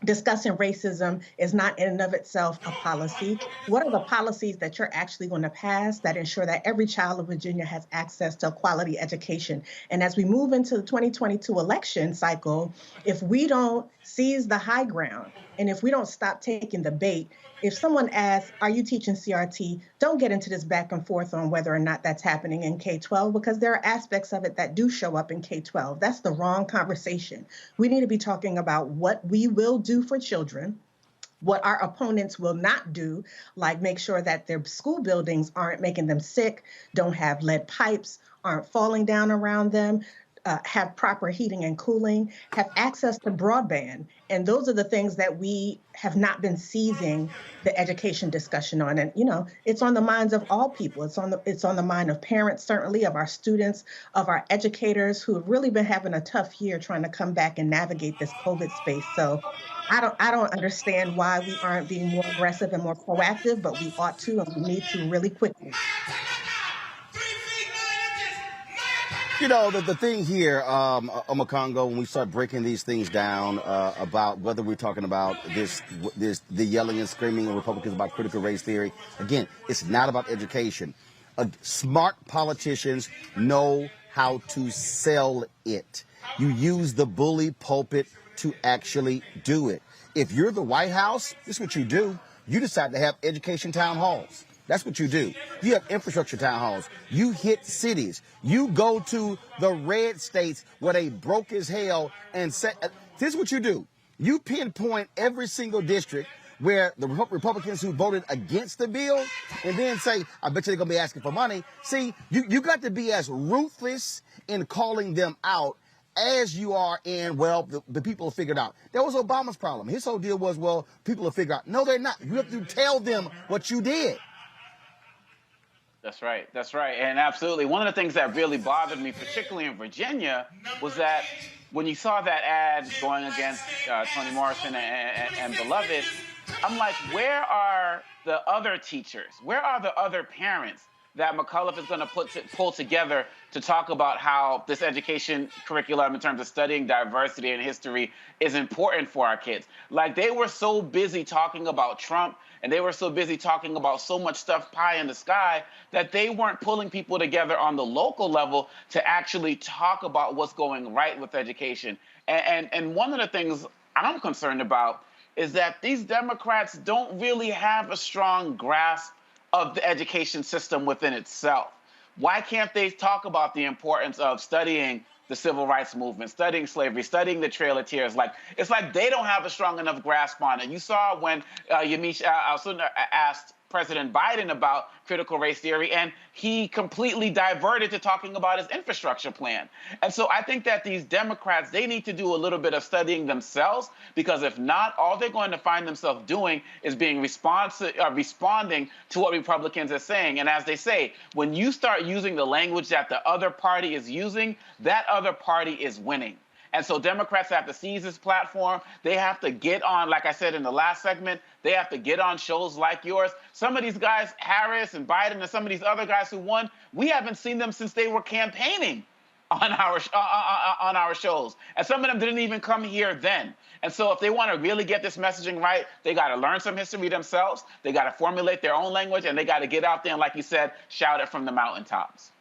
Discussing racism is not in and of itself a policy. What are the policies that you're actually going to pass that ensure that every child of Virginia has access to a quality education? And as we move into the 2022 election cycle, if we don't seize the high ground and if we don't stop taking the bait, if someone asks, are you teaching CRT? Don't get into this back and forth on whether or not that's happening in K-12, because there are aspects of it that do show up in K-12. That's the wrong conversation. We need to be talking about what we will do for children, what our opponents will not do, like make sure that their school buildings aren't making them sick, don't have lead pipes, aren't falling down around them, have proper heating and cooling, have access to broadband. And those are the things that we have not been seizing the education discussion on. And, it's on the minds of all people. It's on the mind of parents, certainly, of our students, of our educators who have really been having a tough year trying to come back and navigate this COVID space. So I don't understand why we aren't being more aggressive and more proactive, but we ought to, and we need to really quickly. The thing here, Omokongo, when we start breaking these things down about whether we're talking about the yelling and screaming of Republicans about critical race theory, again, it's not about education. Smart politicians know how to sell it. You use the bully pulpit to actually do it. If you're the White House, this is what you do. You decide to have education town halls. That's what you do. You have infrastructure town halls. You hit cities. You go to the red states where they broke as hell and say, this is what you do. You pinpoint every single district where the Republicans who voted against the bill and then say, I bet you they're going to be asking for money. See, you got to be as ruthless in calling them out as you are in, the people have figured out. That was Obama's problem. His whole deal was, people have figured out. No, they're not. You have to tell them what you did. That's right. That's right. And absolutely. One of the things that really bothered me, particularly in Virginia, was that when you saw that ad going against Toni Morrison and Beloved, I'm like, where are the other teachers? Where are the other parents that McAuliffe is going to pull together to talk about how this education curriculum in terms of studying diversity and history is important for our kids? Like, they were so busy talking about Trump and they were so busy talking about so much stuff pie in the sky that they weren't pulling people together on the local level to actually talk about what's going right with education. And one of the things I'm concerned about is that these Democrats don't really have a strong grasp of the education system within itself. Why can't they talk about the importance of studying the civil rights movement, studying slavery, studying the Trail of Tears? It's like they don't have a strong enough grasp on it. You saw when Yamiche Alcindor asked President Biden about critical race theory, and he completely diverted to talking about his infrastructure plan. And so I think that these Democrats, they need to do a little bit of studying themselves, because if not, all they're going to find themselves doing is being responding to what Republicans are saying. And as they say, when you start using the language that the other party is using, that other party is winning. And so Democrats have to seize this platform. They have to get on, like I said in the last segment, they have to get on shows like yours. Some of these guys, Harris and Biden and some of these other guys who won, we haven't seen them since they were campaigning on our shows. And some of them didn't even come here then. And so if they want to really get this messaging right, they got to learn some history themselves. They got to formulate their own language, and they got to get out there and, like you said, shout it from the mountaintops.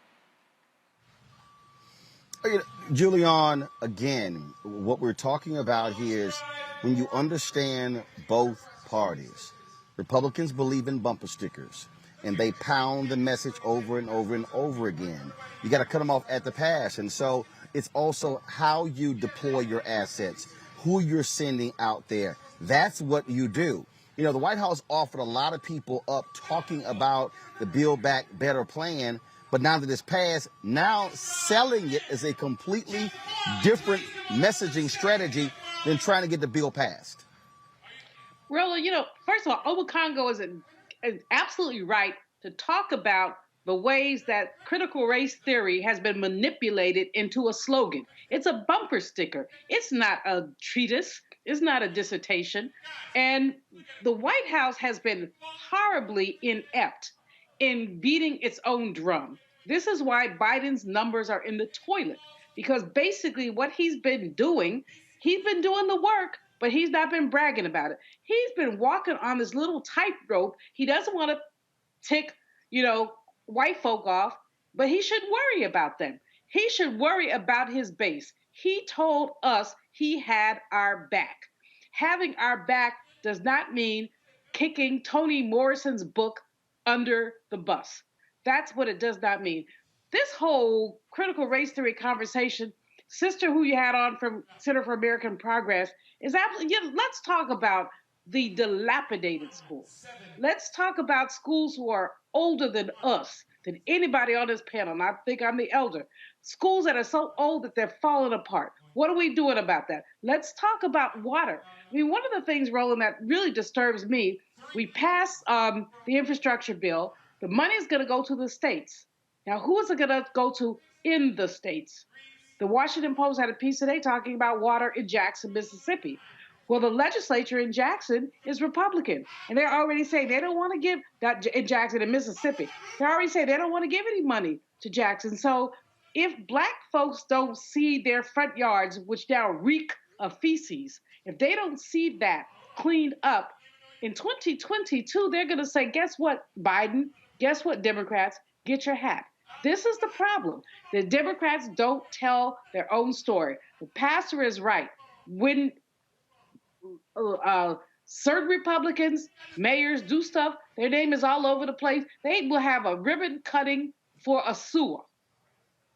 Julian, again, what we're talking about here is when you understand both parties. Republicans believe in bumper stickers, and they pound the message over and over and over again. You got to cut them off at the pass. And so it's also how you deploy your assets, who you're sending out there. That's what you do. The White House offered a lot of people up talking about the Build Back Better plan. But now that it's passed, now selling it is a completely different messaging strategy than trying to get the bill passed. Roland, first of all, Omokongo is absolutely right to talk about the ways that critical race theory has been manipulated into a slogan. It's a bumper sticker. It's not a treatise. It's not a dissertation. And the White House has been horribly inept in beating its own drum. This is why Biden's numbers are in the toilet, because basically what he's been doing the work, but he's not been bragging about it. He's been walking on this little tightrope. He doesn't want to tick, white folk off, but he should worry about them. He should worry about his base. He told us he had our back. Having our back does not mean kicking Toni Morrison's book under the bus. That's what it does not mean. This whole critical race theory conversation, sister who you had on from Center for American Progress, is absolutely, let's talk about the dilapidated schools. Let's talk about schools who are older than us, than anybody on this panel, and I think I'm the elder. schools that are so old that they're falling apart. What are we doing about that? Let's talk about water. I mean, one of the things, Roland, that really disturbs me, we passed the infrastructure bill. The money is going to go to the states. Now, who is it going to go to in the states? The Washington Post had a piece today talking about water in Jackson, Mississippi. Well, the legislature in Jackson is Republican, and they're already saying they don't want to give that in Jackson in Mississippi. They're already saying they don't want to give any money to Jackson. So if Black folks don't see their front yards, which now reek of feces, if they don't see that cleaned up, in 2022, they're going to say, guess what, Biden? Guess what, Democrats? Get your hat. This is the problem. The Democrats don't tell their own story. The pastor is right. When certain Republicans, mayors do stuff, their name is all over the place, they will have a ribbon cutting for a sewer.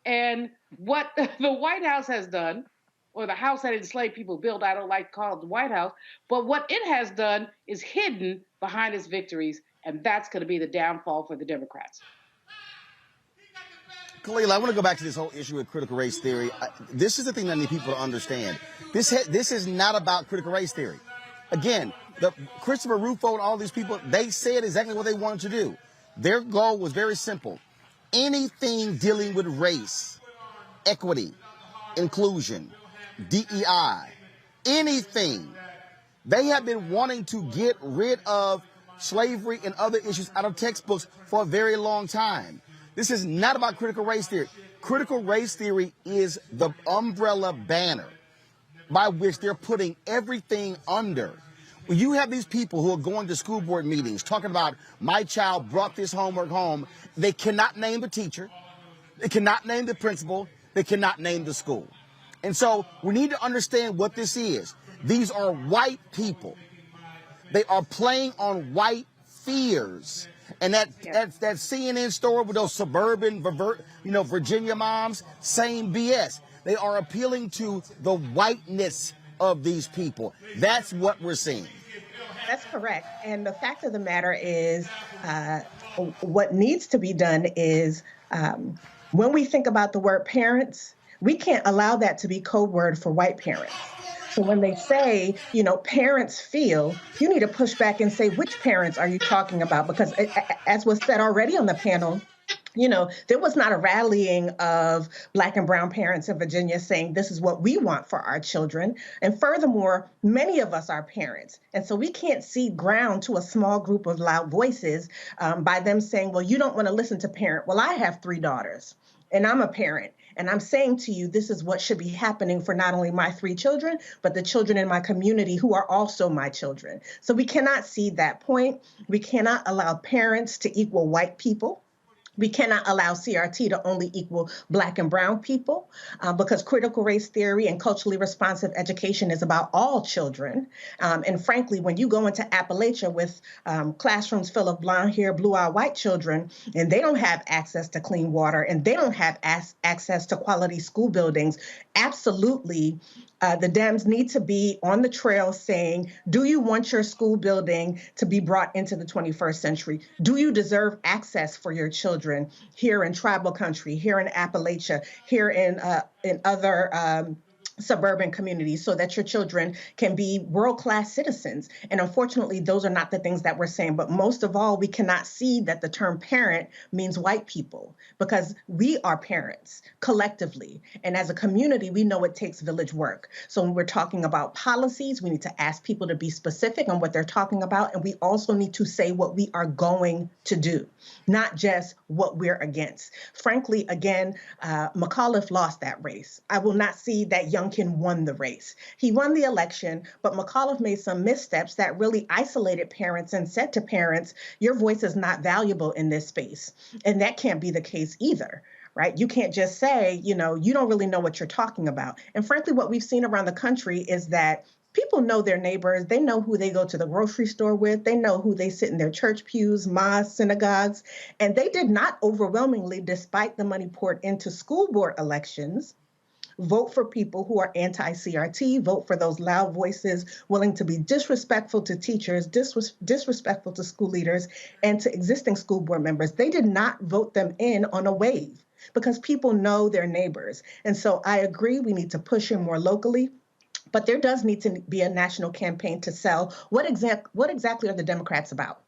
And what the White House has done, or the house that enslaved people built, I don't like to call it the White House, but what it has done is hidden behind its victories, and that's going to be the downfall for the Democrats. Khalil, I want to go back to this whole issue with critical race theory. This is the thing that I need people to understand. This is not about critical race theory. Again, Christopher Rufo and all these people, they said exactly what they wanted to do. Their goal was very simple. Anything dealing with race, equity, inclusion, DEI, anything. They have been wanting to get rid of slavery and other issues out of textbooks for a very long time. This is not about critical race theory. Critical race theory is the umbrella banner by which they're putting everything under. When you have these people who are going to school board meetings talking about my child brought this homework home, they cannot name the teacher, they cannot name the principal, they cannot name the school. And so we need to understand what this is. These are white people. They are playing on white fears. And that CNN story with those suburban, Virginia moms, same BS. They are appealing to the whiteness of these people. That's what we're seeing. That's correct. And the fact of the matter is, what needs to be done is, when we think about the word parents, we can't allow that to be code word for white parents. So when they say, parents feel, you need to push back and say, which parents are you talking about? Because as was said already on the panel, there was not a rallying of Black and brown parents in Virginia saying this is what we want for our children. And furthermore, many of us are parents. And so we can't cede ground to a small group of loud voices by them saying, well, you don't want to listen to parent. Well, I have 3 daughters and I'm a parent. And I'm saying to you, this is what should be happening for not only my 3 children, but the children in my community who are also my children. So we cannot cede that point. We cannot allow parents to equal white people. We cannot allow CRT to only equal Black and brown people because critical race theory and culturally responsive education is about all children. And frankly, when you go into Appalachia with classrooms full of blonde hair, blue-eyed white children, and they don't have access to clean water and they don't have access to quality school buildings, absolutely, the Dems need to be on the trail saying, do you want your school building to be brought into the 21st century? Do you deserve access for your children here in tribal country, here in Appalachia, here in other suburban communities so that your children can be world-class citizens? And unfortunately, those are not the things that we're saying. But most of all, we cannot see that the term parent means white people because we are parents collectively. And as a community, we know it takes village work. So when we're talking about policies, we need to ask people to be specific on what they're talking about. And we also need to say what we are going to do, not just what we're against. Frankly, again, McAuliffe lost that race. I will not see that Youngkin won the race. He won the election, but McAuliffe made some missteps that really isolated parents and said to parents, your voice is not valuable in this space. And that can't be the case either. Right? You can't just say, you don't really know what you're talking about. And frankly, what we've seen around the country is that people know their neighbors. They know who they go to the grocery store with. They know who they sit in their church pews, mosques, synagogues. And they did not overwhelmingly, despite the money poured into school board elections, vote for people who are anti-CRT, vote for those loud voices willing to be disrespectful to teachers, disrespectful to school leaders, and to existing school board members. They did not vote them in on a wave. because people know their neighbors. And so I agree we need to push him more locally. But there does need to be a national campaign to sell what exactly are the Democrats about?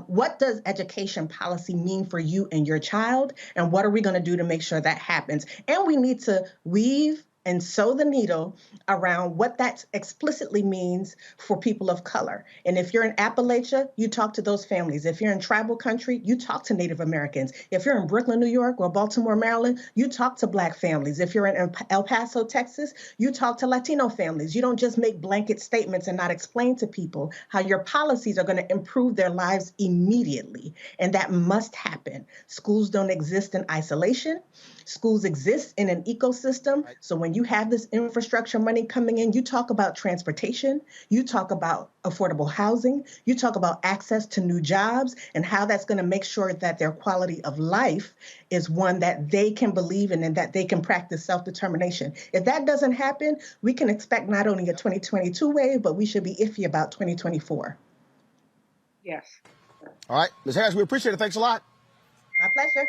What does education policy mean for you and your child? And what are we going to do to make sure that happens? And we need to weave and sew the needle around what that explicitly means for people of color. And if you're in Appalachia, you talk to those families. If you're in tribal country, you talk to Native Americans. If you're in Brooklyn, New York, or Baltimore, Maryland, you talk to Black families. If you're in El Paso, Texas, you talk to Latino families. You don't just make blanket statements and not explain to people how your policies are going to improve their lives immediately. And that must happen. Schools don't exist in isolation. Schools exist in an ecosystem. So when you have this infrastructure money coming in, you talk about transportation, you talk about affordable housing, you talk about access to new jobs and how that's going to make sure that their quality of life is one that they can believe in and that they can practice self-determination. If that doesn't happen, we can expect not only a 2022 wave, but we should be iffy about 2024. Yes. All right, Ms. Harris, we appreciate it. Thanks a lot. My pleasure.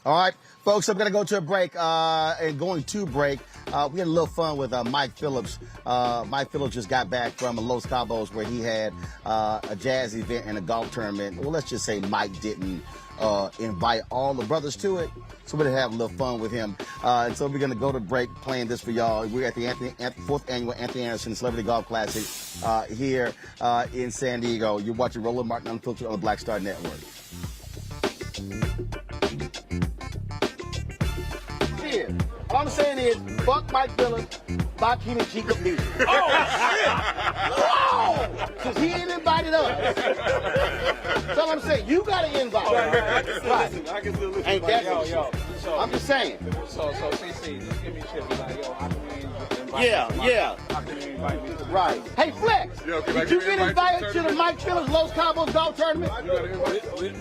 All right, folks, I'm going to go to a break. And going to break, we had a little fun with Mike Phillips. Mike Phillips just got back from Los Cabos where he had a jazz event and a golf tournament. Well, let's just say Mike didn't invite all the brothers to it. So we're going to have a little fun with him. And so we're going to go to break playing this for y'all. We're at the 4th Annual Anthony Anderson Celebrity Golf Classic here in San Diego. You're watching Roland Martin Unfiltered on the Black Star Network. All I'm saying is, fuck Mike Phillips, buy Kenny Chica beer. Oh, shit! Whoa! Because he ain't invited us. That's all I'm saying. You got to invite. I can still listen. Ain't that yo. So, I'm just saying. So CC, just give me shit. Be like, yo, how can we invite Yeah. How can you invite me to the Right. Hey, Flex, Yo, did you get invited to the Mike Phillips Los Cabos golf tournament?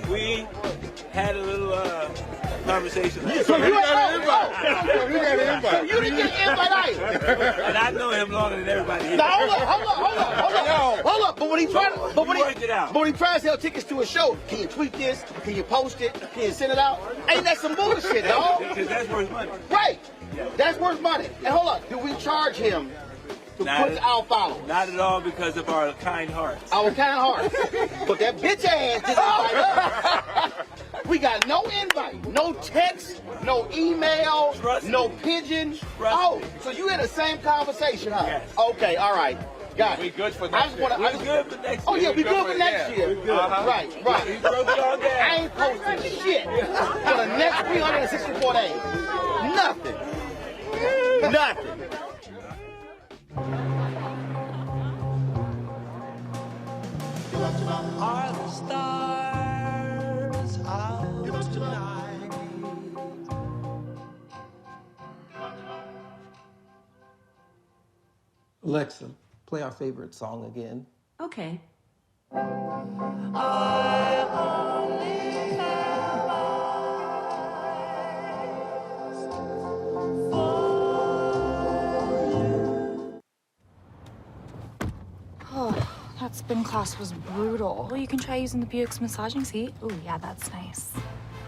We had a little conversation. So you got an invite. So you didn't get an invite either. And I know him longer than everybody here. Now, hold up. But when he tries to sell tickets to a show, can you tweet this? Can you post it? Can you send it out? Ain't that some bullshit, dog? Because that's worth money. Right. That's worth money. And hold up, do we charge him to put our followers? Not at all, because of our kind hearts. Our kind hearts. But that bitch ass didn't invite us. We got no invite, no text, no email, no pigeon. Oh, so you had the same conversation, huh? Yes. Okay, all right. Got it. We good for next year. We good for next year. Oh, yeah, we good for next year. We good. Right. He broke it all down. I ain't posting shit for the next 364 days. Nothing. Are the stars out tonight? Alexa, play our favorite song again. Okay. I only have eyes Oh, that spin class was brutal. Well, you can try using the Buick's massaging seat. Ooh, yeah, that's nice.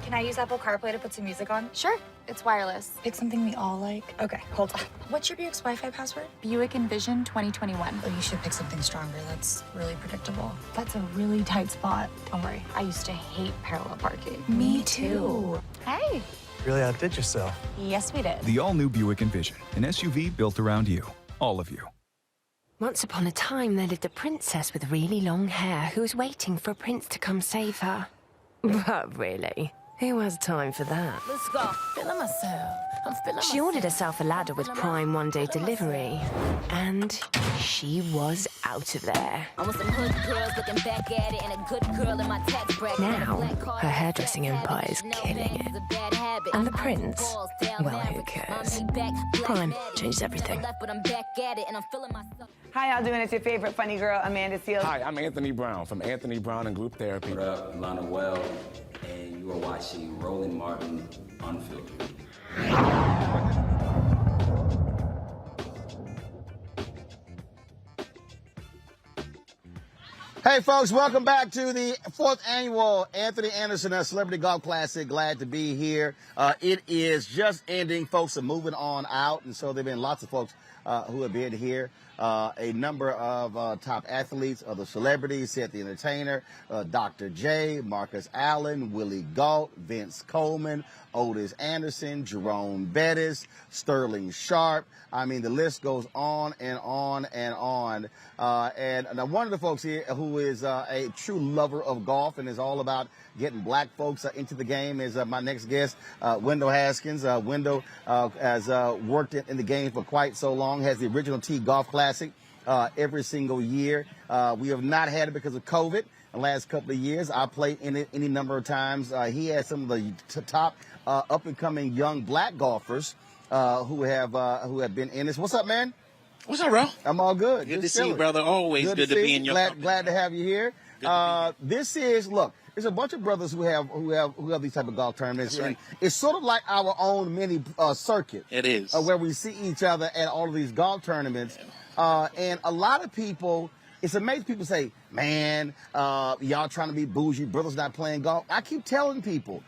Can I use Apple CarPlay to put some music on? Sure. It's wireless. Pick something we all like. Okay, hold on. What's your Buick's Wi-Fi password? Buick Envision 2021. Oh, you should pick something stronger. That's really predictable. That's a really tight spot. Don't worry. I used to hate parallel parking. Me too. Hey. Really outdid yourself. Yes, we did. The all-new Buick Envision, an SUV built around you, all of you. Once upon a time, there lived a princess with really long hair who was waiting for a prince to come save her. But really, who has time for that? Let's go. Feeling myself. I'm feeling She ordered herself a ladder with Prime one-day delivery, and she was out of there. I want some hood girls looking back at it and a good girl in my tax bracket. Now, her hairdressing empire is killing it. And the prince? Well, who cares? Prime changes everything. Hi, y'all doing? It's your favorite funny girl, Amanda Seals. Hi, I'm Anthony Brown from Anthony Brown and Group Therapy. What up, Lana Well, and you are watching Roland Martin Unfiltered. Hey, folks, welcome back to the 4th annual Anthony Anderson Celebrity Golf Classic. Glad to be here. It is just ending. Folks are moving on out, and so there have been lots of folks who have been here. A number of top athletes, other celebrities, Seth the Entertainer, Dr. J, Marcus Allen, Willie Gault, Vince Coleman, Otis Anderson, Jerome Bettis, Sterling Sharp. I mean, the list goes on and on and on. And one of the folks here who is a true lover of golf and is all about getting black folks into the game is my next guest, Wendell Haskins. Wendell has worked in the game for quite so long, has the original Tee Golf Classic every single year. We have not had it because of COVID. The last couple of years, I played in it any number of times. He has some of the top up-and-coming young black golfers who have been in this. What's up, man? What's up, bro? I'm all good. Good to see you, brother. Always good to be in your company. Glad to have you here. This is, look, there's a bunch of brothers who have these type of golf tournaments. That's right. It's sort of like our own mini circuit. It is. Where we see each other at all of these golf tournaments. And a lot of people, it's amazing people say, man, y'all trying to be bougie, brothers not playing golf. I keep telling people,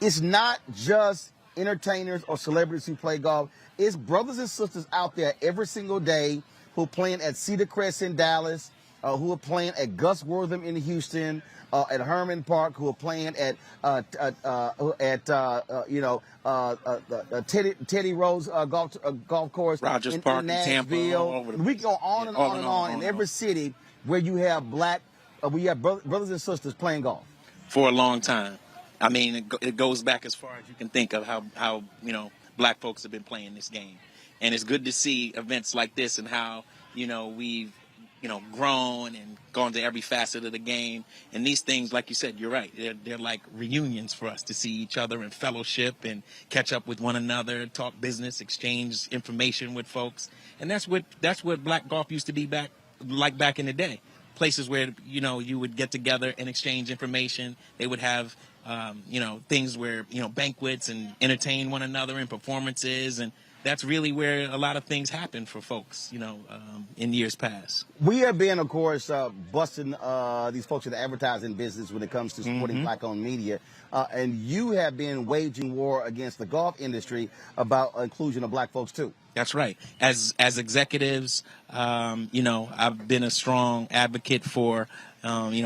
it's not just entertainers or celebrities who play golf. It's brothers and sisters out there every single day who are playing at Cedar Crest in Dallas, who are playing at Gus Wortham in Houston, at Herman Park, who are playing at Teddy Rose golf course, Rogers Park in Tampa. All over we go on and on and on in every city where you have brothers and sisters playing golf for a long time. I mean, it goes back as far as you can think of how black folks have been playing this game, and it's good to see events like this and how we've grown and gone to every facet of the game. And these things, like you said, you're right. They're like reunions for us to see each other and fellowship and catch up with one another, talk business, exchange information with folks. And that's what black golf used to be back in the day. Places where you would get together and exchange information. They would have things where banquets and entertain one another and performances, and that's really where a lot of things happen for folks, in years past. We have been, of course, busting these folks in the advertising business when it comes to supporting black-owned media. And you have been waging war against the golf industry about inclusion of black folks, too. That's right. As executives, I've been a strong advocate for,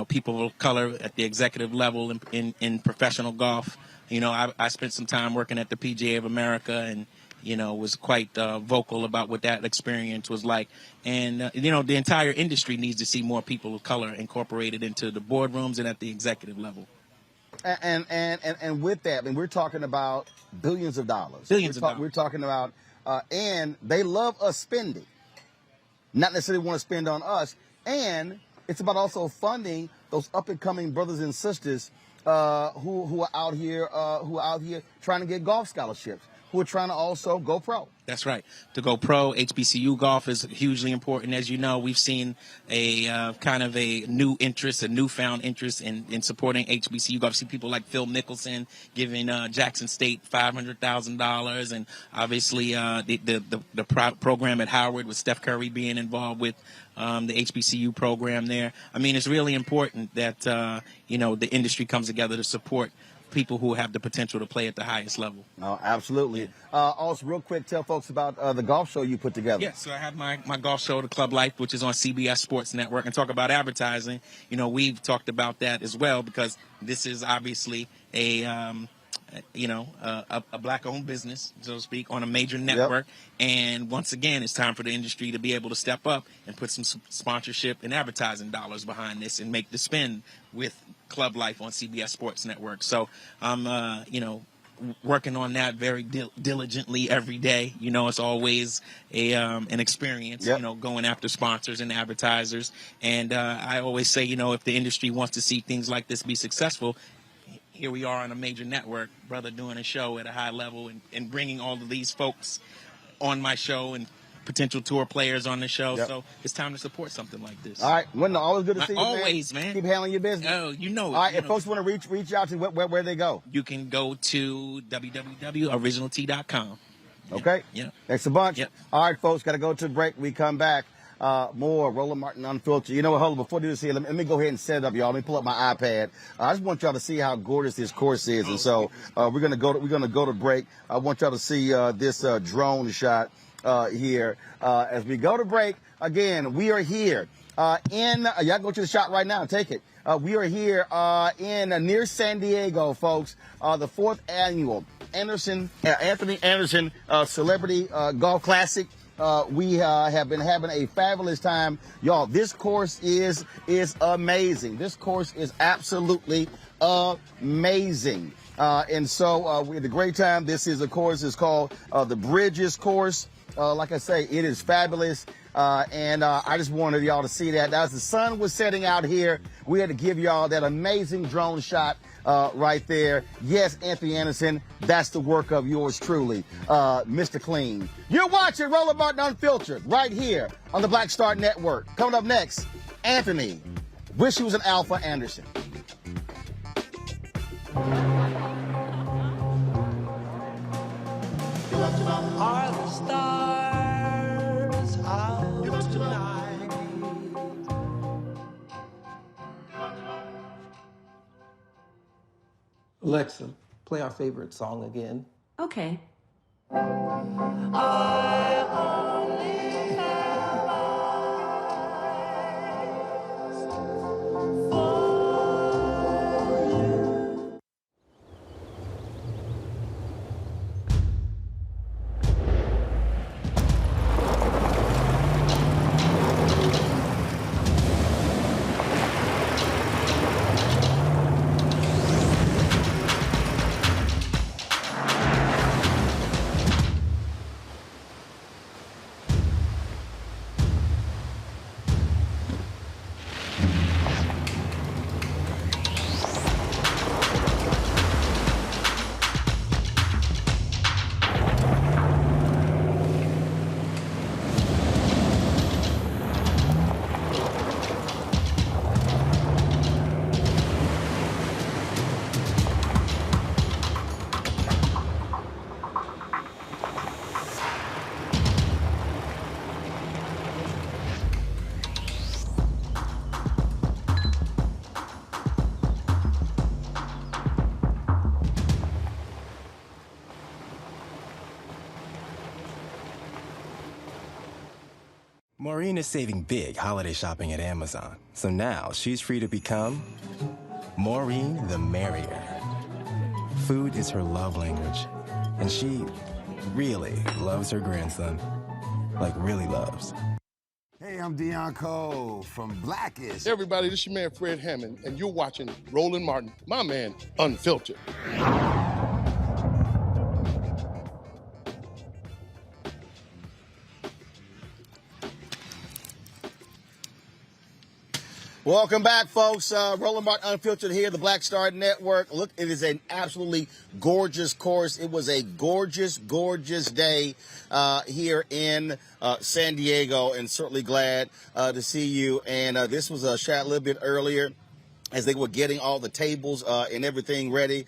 people of color at the executive level in professional golf. I spent some time working at the PGA of America and, was quite vocal about what that experience was like. And, the entire industry needs to see more people of color incorporated into the boardrooms and at the executive level. And with that, I mean, we're talking about billions of dollars. We're talking about, and they love us spending, not necessarily want to spend on us. And it's about also funding those up and coming brothers and sisters who are out here trying to get golf scholarships, who are trying to also go pro. That's right. To go pro, HBCU golf is hugely important. As you know, we've seen a kind of a newfound interest in supporting HBCU golf. See people like Phil Mickelson giving Jackson State $500,000, and obviously the program at Howard with Steph Curry being involved with the HBCU program there. I mean, it's really important that the industry comes together to support people who have the potential to play at the highest level. Oh, absolutely. Yeah. Also, real quick, tell folks about the golf show you put together. Yeah, so I have my golf show, The Club Life, which is on CBS Sports Network. And talk about advertising. We've talked about that as well, because this is obviously a black-owned business, so to speak, on a major network. Yep. And once again, it's time for the industry to be able to step up and put some sponsorship and advertising dollars behind this and make the spin with Club Life on CBS Sports Network. So I'm, working on that very diligently every day. It's always an experience, yep. Going after sponsors and advertisers. And I always say, if the industry wants to see things like this be successful, here we are on a major network, brother, doing a show at a high level and bringing all of these folks on my show and potential tour players on the show. Yep. So it's time to support something like this. All right. Wendell, always good to see you, Always, man. Keep handling your business. Oh, you know. All right. If folks want to reach out to where they go? You can go to www.originalt.com. Okay. Yeah. Thanks a bunch. Yep. All right, folks. Got to go to a break. We come back. More Roland Martin Unfiltered. You know what? Hold on. Before I do this here, let me go ahead and set it up, y'all. Let me pull up my iPad. I just want y'all to see how gorgeous this course is. And so we're gonna go to break. I want y'all to see this drone shot here. As we go to break, again, we are here y'all go to the shot right now and take it. We are here in near San Diego, folks. The 4th annual Anthony Anderson Celebrity Golf Classic. We have been having a fabulous time, y'all. This course is amazing. This course is absolutely amazing. And so we had a great time. This is a course. It's called the Bridges course. Like I say, it is fabulous. And I just wanted y'all to see that. As the sun was setting out here, we had to give y'all that amazing drone shot right there. Yes, Anthony Anderson, that's the work of yours truly, Mr. Clean. You're watching Roland Martin Unfiltered right here on the Black Star Network. Coming up next, Anthony. Wish he was an Alpha Anderson. Are the stars out tonight? Alexa, play our favorite song again. Okay. I only have eyes for you. Maureen is saving big holiday shopping at Amazon, so now she's free to become Maureen the Merrier. Food is her love language, and she really loves her grandson. Like, really loves. Hey, I'm Deion Cole from Blackish. Hey everybody, this is your man Fred Hammond, and you're watching Roland Martin, my man, Unfiltered. Welcome back, folks. Roland Martin Unfiltered here, the Black Star Network. Look, it is an absolutely gorgeous course. It was a gorgeous, gorgeous day here in San Diego, and certainly glad to see you. And this was shot a little bit earlier as they were getting all the tables and everything ready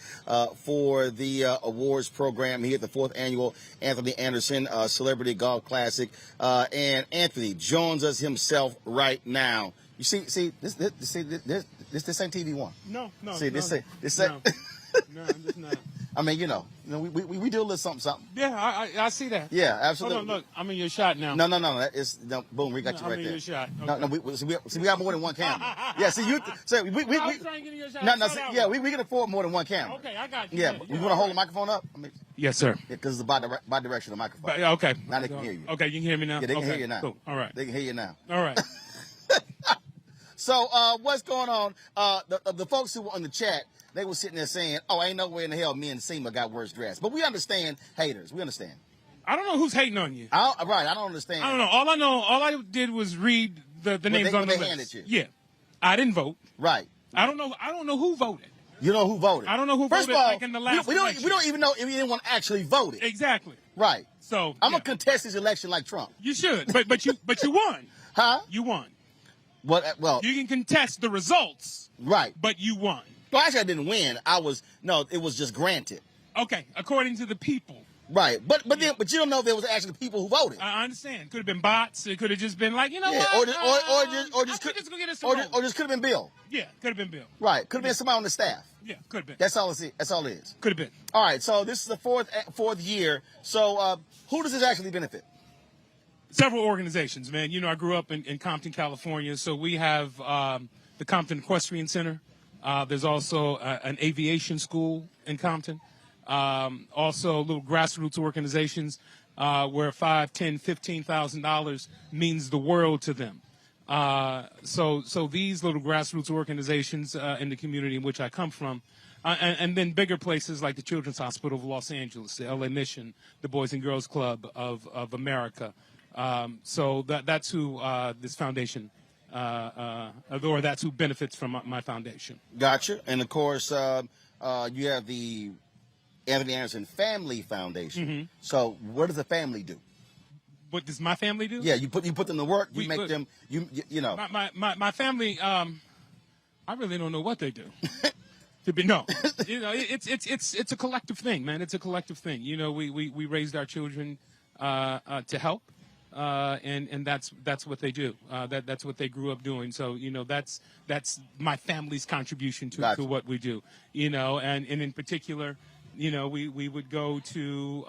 for the awards program here at the 4th annual Anthony Anderson Celebrity Golf Classic. And Anthony joins us himself right now. You see, this ain't TV One. No. See, this ain't. No, I'm just not. I mean, we do a little something. Yeah, I see that. Yeah, absolutely. Hold on, look, I'm in your shot now. No. Boom, we got you right I'm there. in your shot. No, Okay. we got more than one camera. Yeah, see, we I was trying to get in your shot. we can afford more than one camera. Okay, I got you. Yeah, you want to hold the microphone up? Yes, sir. Yeah, because it's bi-directional microphone. Okay. Now they can hear you. Okay, you can hear me now? Yeah, they can hear you now. Cool. All right. They can hear you now. All right. So what's going on? The folks who were on the chat, they were sitting there saying, "Oh, ain't no way in the hell me and Seema got worse dressed." But we understand haters. We understand. I don't know who's hating on you. I don't understand. I don't know. All I did was read the names on the list. Handed you. Yeah, I didn't vote. Right. I don't know who voted. You know who voted? I don't know who First voted. of all, like in the last we don't even know if anyone actually voted. Exactly. Right. So I'm gonna contest this election like Trump. You should, but you won. Huh? You won. What? Well, you can contest the results. Right. But you won. Well, actually, I didn't win. It was just granted. Okay, according to the people. Right, but you don't know if there was actually people who voted. I understand. Could have been bots. It could have just been like, you know Yeah, what? or just could have been Bill. Yeah, could have been Bill. Right, could have been somebody on the staff. Yeah, could have been. That's all it is. Could have been. All right, so this is the fourth year. So who does this actually benefit? Several organizations, man. You know, I grew up in Compton, California, so we have the Compton Equestrian Center. There's also an aviation school in Compton. Also little grassroots organizations where $5,000, $10,000, $15,000 means the world to them. So these little grassroots organizations in the community in which I come from, and then bigger places like the Children's Hospital of Los Angeles, the LA Mission, the Boys and Girls Club of America. So that's who this foundation, or that's who benefits from my foundation. Gotcha. And of course, you have the Anthony Anderson Family Foundation. Mm-hmm. So what does the family do? What does my family do? Yeah, you put them to work. You make them. You know. My family. I really don't know what they do. You know, it's a collective thing, man. It's a collective thing. You know, we raised our children to help, and that's what they do. That's what they grew up doing. So you know, that's my family's contribution to what we do. You know, and in particular, you know, we would go to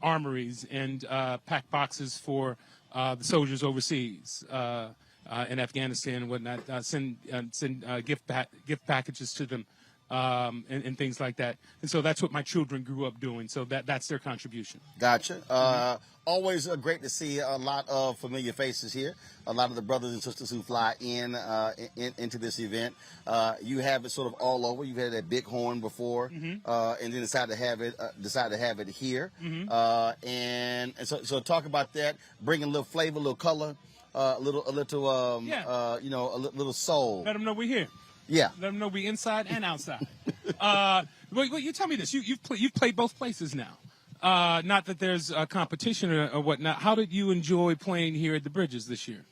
armories and pack boxes for the soldiers overseas in Afghanistan and whatnot. Send gift packages to them and things like that. And so that's what my children grew up doing. So that's their contribution. Gotcha. Always great to see a lot of familiar faces here. A lot of the brothers and sisters who fly into this event. You have it sort of all over. You've had that big horn before, and then decided to have it here. And so talk about that. Bringing a little flavor, a little color, a little soul. Let them know we're here. Yeah. Let them know we inside and outside. Wait, you tell me this. You've played both places now. Not that there's a competition or whatnot. How did you enjoy playing here at the Bridges this year?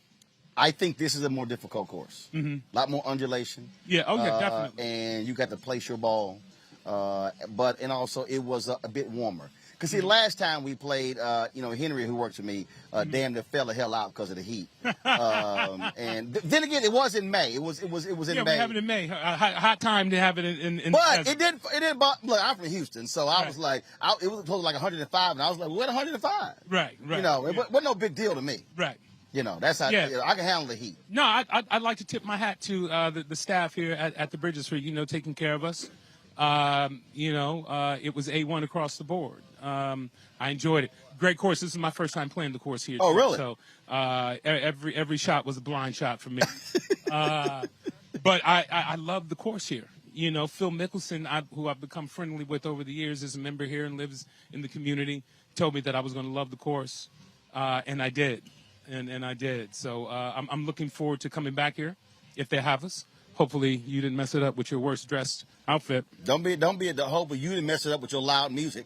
I think this is a more difficult course. A lot more undulation. Yeah, definitely. And you got to place your ball. And also it was a bit warmer. Because, see, last time we played, Henry, who works for me, damn near fell the hell out because of the heat. And then again, it was in May. It was in May. Yeah, we have it in May. Hot time to have it in But it didn't look, I'm from Houston, so I was like, it was close to like 105, and I was like, we're at 105. Right. You know, it wasn't no big deal to me. Right. You know, that's how I can handle the heat. No, I'd like to tip my hat to the staff here at the Bridges for, taking care of us. It was A1 across the board. I enjoyed it. Great course. This is my first time playing the course here. Oh, really? So every shot was a blind shot for me. But I love the course here. Phil Mickelson, who I've become friendly with over the years, is a member here and lives in the community, told me that I was going to love the course, and I did. And I did. So I'm looking forward to coming back here if they have us. Hopefully you didn't mess it up with your worst dressed outfit. Don't be at the hope you didn't mess it up with your loud music,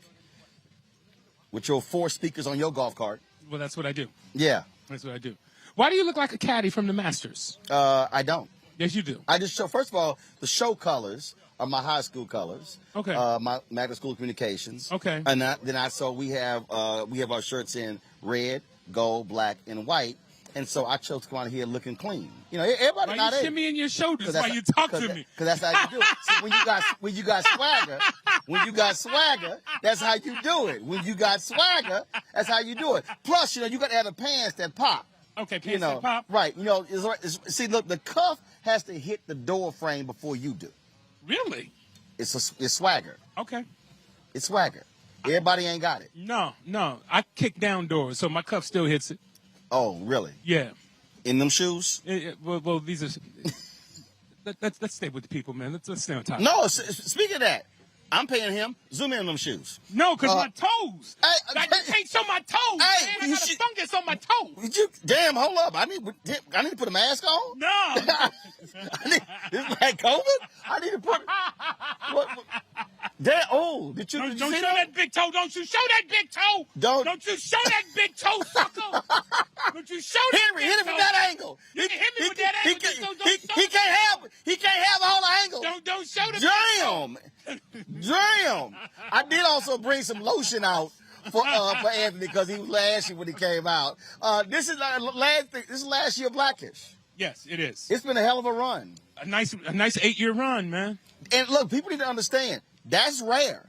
with your 4 speakers on your golf cart. Well, that's what I do. Yeah. That's what I do. Why do you look like a caddy from the Masters? I don't. Yes, you do. I just show, first of all, the show colors are my high school colors. Okay. My Magna School of Communications. Okay. And we have our shirts in red, gold, black, and white. And so I chose to come out here looking clean. Everybody why not you shimmying your shoulders while you talk to me? Because that's how you do it. See, when you got swagger, that's how you do it. When you got swagger, that's how you do it. Plus, you got to have the pants that pop. Okay, pants that pop. Right. See, look, the cuff has to hit the door frame before you do. Really? It's swagger. Okay. It's swagger. Everybody ain't got it. No. I kick down doors, so my cuff still hits it. Oh, really? Yeah. In them shoes? Well, these are. Let's stay with the people, man. Let's stay on top. No, speaking of that, I'm paying him. Zoom in on them shoes. No, because my toes. You can't show my toes. Hey, man. I got a fungus on my toes. Damn, hold up. I need to put a mask on? No. This is like COVID? I need to put. What? Did you don't see show that big toe. Don't you show that big toe. Don't you show that big toe, sucker. Don't you show that Henry, hit him from that angle. Hit me with that angle. He can't have all the angles. Don't show the Damn. I did also bring some lotion out for Anthony because he was ashy when he came out. This is last year Blackish. Yes, it is. It's been a hell of a run. A nice 8-year run, man. And look, people need to understand that's rare.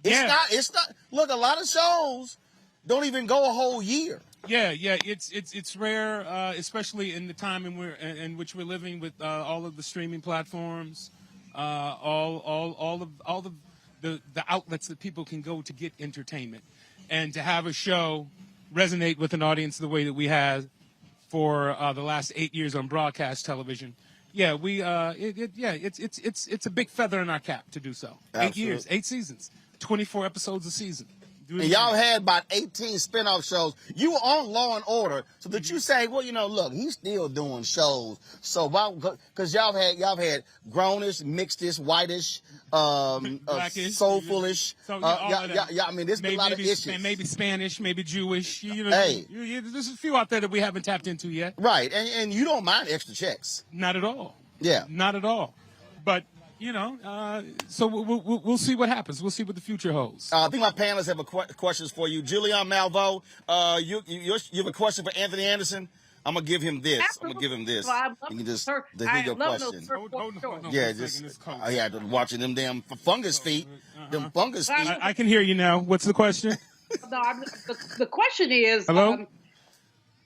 It's not. Look, a lot of shows don't even go a whole year. Yeah, it's rare, especially in the time in which we're living with all of the streaming platforms, all of the outlets that people can go to get entertainment, and to have a show resonate with an audience the way that we have for the last 8 years on broadcast television. Yeah, it's a big feather in our cap to do so. Absolutely. 8 years, 8 seasons, 24 episodes a season. And y'all had about 18 spinoff shows. You were on Law and Order, so that you say, well, look, he's still doing shows. So why? Because y'all had grownish, mixedish, whitish, Blackish, soulfulish. So, I mean, there's been a lot of issues. Maybe Spanish, maybe Jewish. Hey. There's a few out there that we haven't tapped into yet. Right, and you don't mind extra checks. Not at all. Yeah. Not at all. But so we'll see what happens. We'll see what the future holds. I think my panelists have questions for you. Julian Malvo, you have a question for Anthony Anderson? I'm going to give him this. Absolutely. I'm going to give him this. Well, you can just I hear your love question. those Yeah, just watching them damn fungus feet. Them fungus feet. I can hear you now. What's the question? No, the question is. Hello?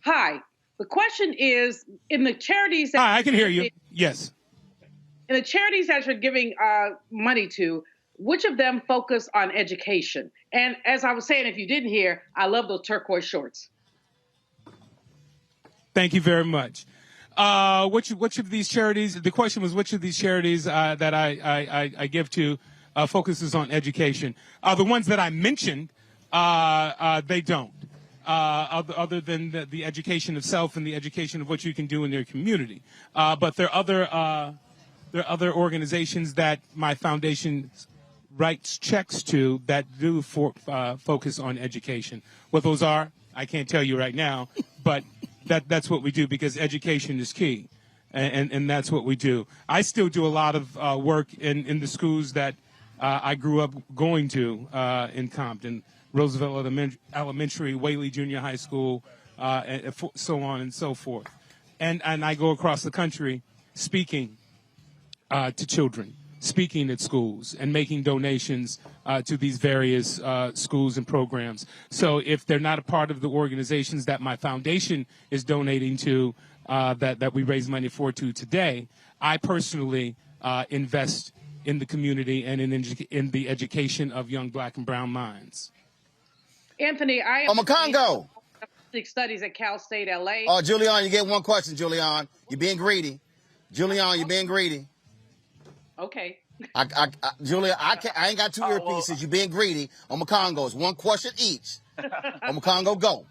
Hi. The question is, in the charities. Hi, I can hear you. Yes. In the charities that you're giving money to, which of them focus on education? And as I was saying, if you didn't hear, I love those turquoise shorts. Thank you very much. Which of these charities? The question was which of these charities that I give to focuses on education. The ones that I mentioned, they don't. Other than the education of self and the education of what you can do in their community. But there are other organizations that my foundation writes checks to that do focus on education. What those are, I can't tell you right now, but that's what we do because education is key, and that's what we do. I still do a lot of work in the schools that I grew up going to in Compton, Roosevelt Elementary, Whaley Junior High School, and so on and so forth. And I go across the country speaking to children, speaking at schools, and making donations to these various schools and programs. So if they're not a part of the organizations that my foundation is donating to, that we raise money for today, I personally invest in the community and in the education of young black and brown minds. Anthony, I am Congo. Studies at Cal State LA. Oh, Julian, you get one question, Julian. You're being greedy. Julian, you're being greedy. Okay. Julia, I ain't got two earpieces. You're being greedy. On Congo, it's one question each. On Congo, go.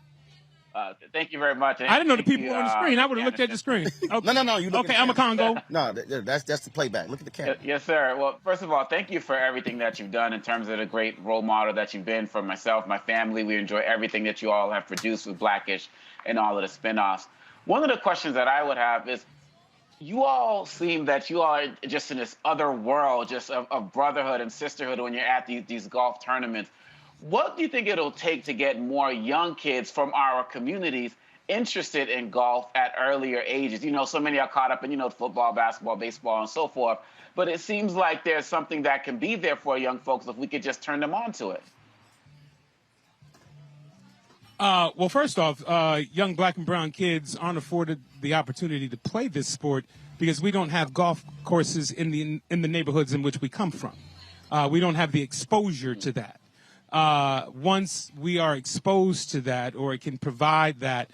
Thank you very much. I didn't know the people were on the screen. I would have looked at the screen. Okay. No. You look okay, I'm a Congo. No, that's the playback. Look at the camera. Yes, sir. Well, first of all, thank you for everything that you've done in terms of the great role model that you've been for myself, my family. We enjoy everything that you all have produced with Blackish and all of the spinoffs. One of the questions that I would have is, you all seem that you are just in this other world, just of brotherhood and sisterhood when you're at these golf tournaments. What do you think it'll take to get more young kids from our communities interested in golf at earlier ages? So many are caught up in, football, basketball, baseball, and so forth. But it seems like there's something that can be there for young folks if we could just turn them on to it. Well, first off, young black and brown kids aren't afforded the opportunity to play this sport because we don't have golf courses in the neighborhoods in which we come from. We don't have the exposure to that. Once we are exposed to that, or it can provide that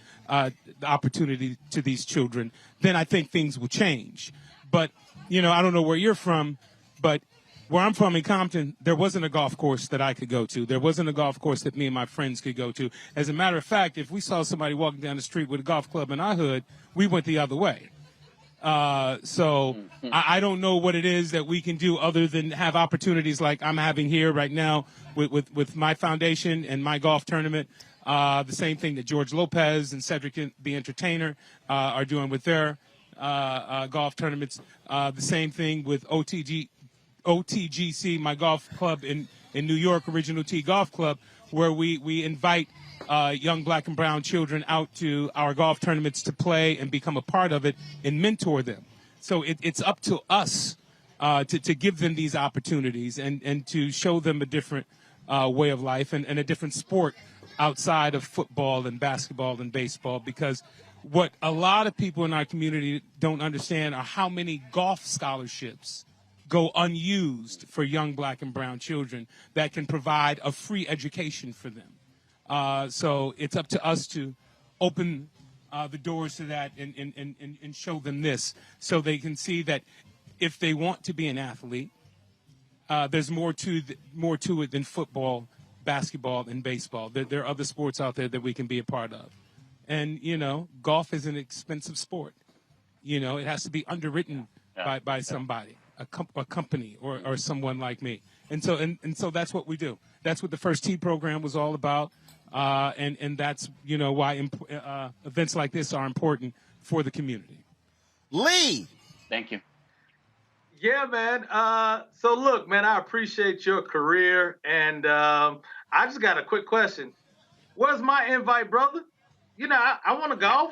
opportunity to these children, then I think things will change. But, I don't know where you're from, but where I'm from in Compton, there wasn't a golf course that I could go to. There wasn't a golf course that me and my friends could go to. As a matter of fact, if we saw somebody walking down the street with a golf club in our hood, we went the other way. So I don't know what it is that we can do other than have opportunities like I'm having here right now with my foundation and my golf tournament. The same thing that George Lopez and Cedric the Entertainer are doing with their golf tournaments. The same thing with OTGC, my golf club in in New York, Original T Golf Club, where we invite young black and brown children out to our golf tournaments to play and become a part of it and mentor them. So it's up to us to give them these opportunities and to show them a different way of life and a different sport outside of football and basketball and baseball, because what a lot of people in our community don't understand are how many golf scholarships go unused for young black and brown children that can provide a free education for them. So it's up to us to open the doors to that and show them this so they can see that if they want to be an athlete, there's more to it than football, basketball, and baseball. There are other sports out there that we can be a part of. And, golf is an expensive sport. It has to be underwritten by somebody, a company or someone like me. And so that's what we do. That's what the First Tee program was all about. And that's, why events like this are important for the community. Lee. Thank you. Yeah, man. So look, man, I appreciate your career. And I just got a quick question. Where's my invite, brother? I want to golf.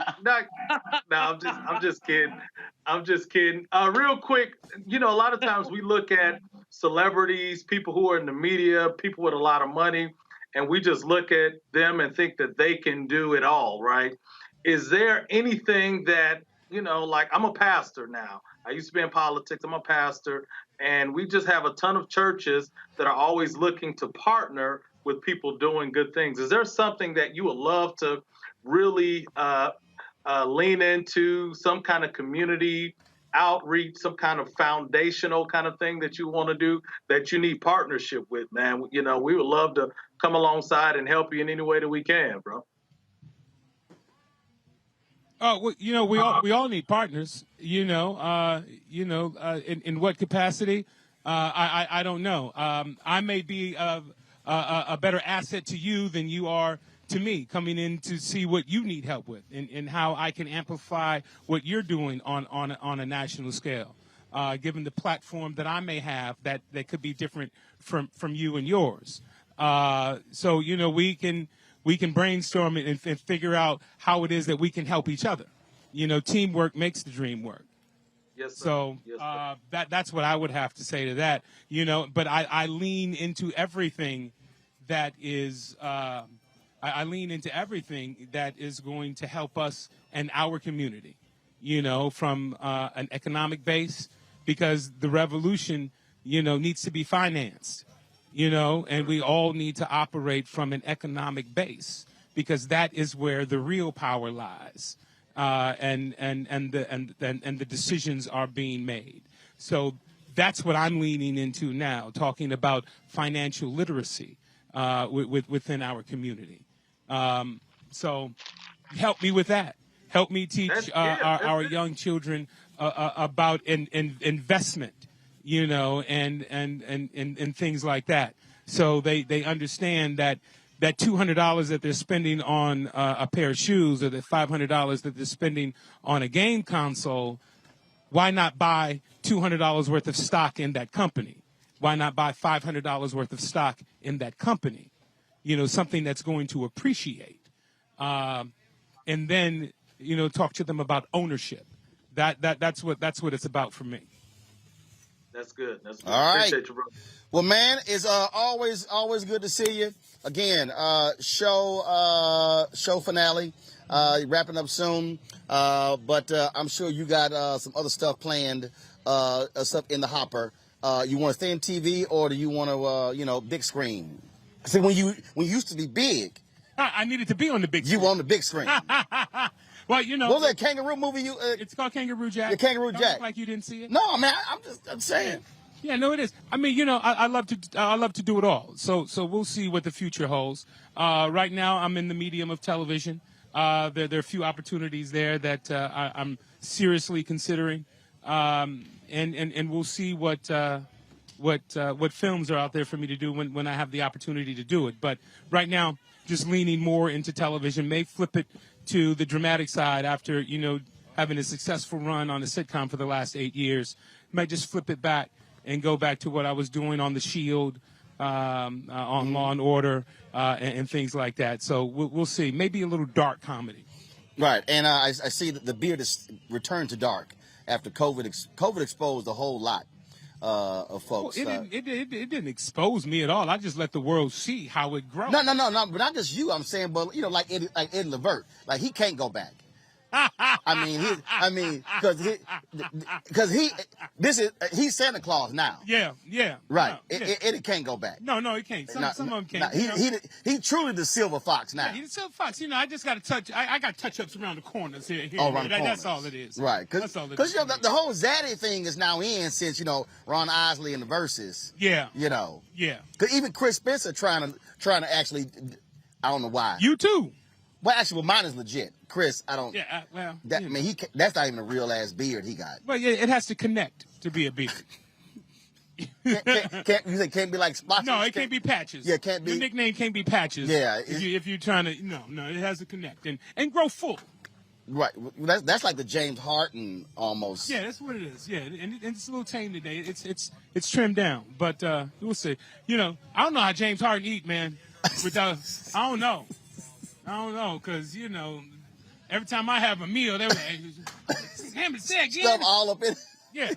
No, I'm just kidding. I'm just kidding. Real quick, a lot of times we look at celebrities, people who are in the media, people with a lot of money, and we just look at them and think that they can do it all, right? Is there anything that, like I'm a pastor now. I used to be in politics. I'm a pastor, and we just have a ton of churches that are always looking to partner with people doing good things. Is there something that you would love to really lean into, some kind of community outreach, some kind of foundational kind of thing that you want to do that you need partnership with, man? We would love to come alongside and help you in any way that we can, bro. Oh, well, we all need partners. In what capacity? I don't know. I may be a better asset to you than you are to me, coming in to see what you need help with and how I can amplify what you're doing on a national scale, given the platform that I may have that could be different from you and yours. So we can brainstorm and figure out how it is that we can help each other. Teamwork makes the dream work. Yes, sir. So yes, sir. That's what I would have to say to that. But I lean into everything that is I lean into everything that is going to help us and our community. From an economic base, because the revolution needs to be financed. And we all need to operate from an economic base, because that is where the real power lies, and the decisions are being made. So that's what I'm leaning into now, talking about financial literacy within our community. So help me with that. Help me teach our young children about investment. And things like that. So they understand that $200 that they're spending on a pair of shoes, or the $500 that they're spending on a game console, why not buy $200 worth of stock in that company? Why not buy $500 worth of stock in that company? Something that's going to appreciate. And then, talk to them about ownership. That's what it's about for me. That's good. That's good. All right. Appreciate you, brother. Well, man, it's always good to see you. Again, show finale, wrapping up soon. But I'm sure you got some other stuff planned, stuff in the hopper. You want to stay in TV, or do you want to, big screen? See, when you used to be big, I needed to be on the big screen. You were on the big screen. Well, what was that kangaroo movie? It's called Kangaroo Jack. The Kangaroo Don't Jack. act like you didn't see it. No, man, I'm saying. Yeah, no, it is. I mean, I love to do it all. So we'll see what the future holds. Right now, I'm in the medium of television. There are a few opportunities there that I'm seriously considering, and we'll see what films are out there for me to do when I have the opportunity to do it. But right now, just leaning more into television. May flip it to the dramatic side after having a successful run on a sitcom for the last 8 years. Might just flip it back and go back to what I was doing on The Shield, on Law and Order and things like that. So we'll see. Maybe a little dark comedy. Right, and I see that the beard is returned to dark after COVID. COVID exposed a whole lot of folks. Well, it didn't expose me at all. I just let the world see how it grows. No, but not just you. I'm saying, but like Eddie Levert, like he can't go back. He's Santa Claus now. Yeah. Right. No, Eddie can't go back. No, he can't. Some of them can't. He truly the silver fox now. Yeah, he's the silver fox. I just got to touch. I got touch-ups around the corners here. Around the corners. That's all it is. Right. Because the whole Zaddy thing is now in since Ron Isley and the Verses. Yeah. Yeah. Because even Chris Spencer trying to actually, I don't know why. You too. Well, actually, mine is legit. Chris, I don't. Yeah. Well. I mean, that's not even a real ass beard he got. Well, yeah, it has to connect to be a beard. You say can't be like spots? No, it can't be Patches. Yeah, can't be. Your nickname can't be Patches. Yeah. If you're trying to, no, it has to connect and grow full. Right. That's like the James Harden almost. Yeah, that's what it is. Yeah, and it's a little tame today. It's trimmed down, but we'll see. I don't know how James Harden eat, man. Without, I don't know, because every time I have a meal, they were like, ham and sex, stuff all up in. Yeah.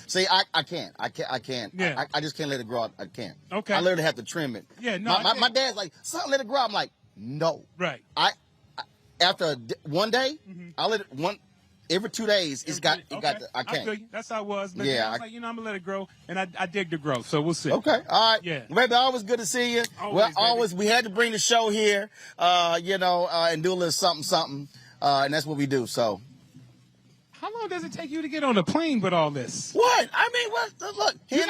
See, I can't. Yeah. I just can't let it grow out. I can't. Okay. I literally have to trim it. Yeah, no. My dad's like, son, let it grow out. I'm like, no. Right. After one day, I let it every 2 days. I can't. I feel you. That's how it was. But yeah. I was like, I'm gonna let it grow, and I dig the growth. So we'll see. Okay. All right. Yeah. Baby, always good to see you. Always. We had to bring the show here, and do a little something, and that's what we do. So. How long does it take you to get on a plane with all this? What? I mean, look. You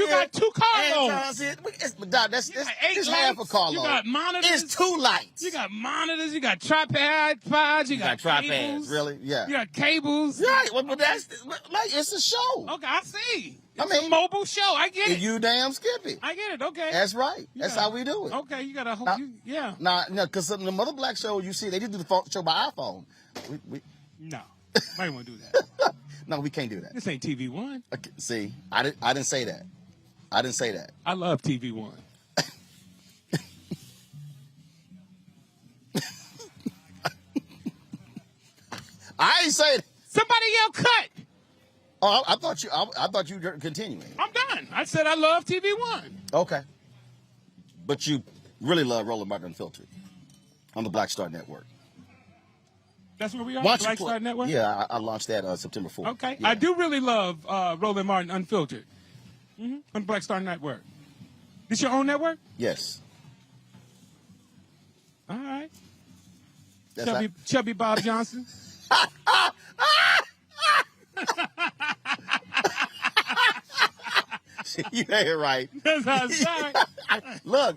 got 2 carloads. It's half a carload. You got monitors. It's 2 lights. You got monitors. You got tripods. You got tripods. Cables. Really? Yeah. You got cables. Right. Well, but it's a show. Okay, I see. It's a mobile show. I get it. You damn Skippy. I get it. Okay. That's right. That's how we do it. Okay, you got to yeah. No, because the Mother Black show, you see, they just do the show by iPhone. No. Might want to do that. No, we can't do that. This ain't TV One. Okay, see, I didn't say that. I didn't say that. I love TV One. I ain't saying. Somebody yell cut. Oh, I thought you were continuing. I'm done. I said I love TV One. Okay, but you really love Roland Martin Unfiltered on the Black Star Network. That's where we are, Black Star Network? Yeah, I launched that September 4th. Okay. Yeah. I do really love Roland Martin Unfiltered on Black Star Network. This your own network? Yes. All right. That's Chubby Bob Johnson. You ain't right. That's how I saw it.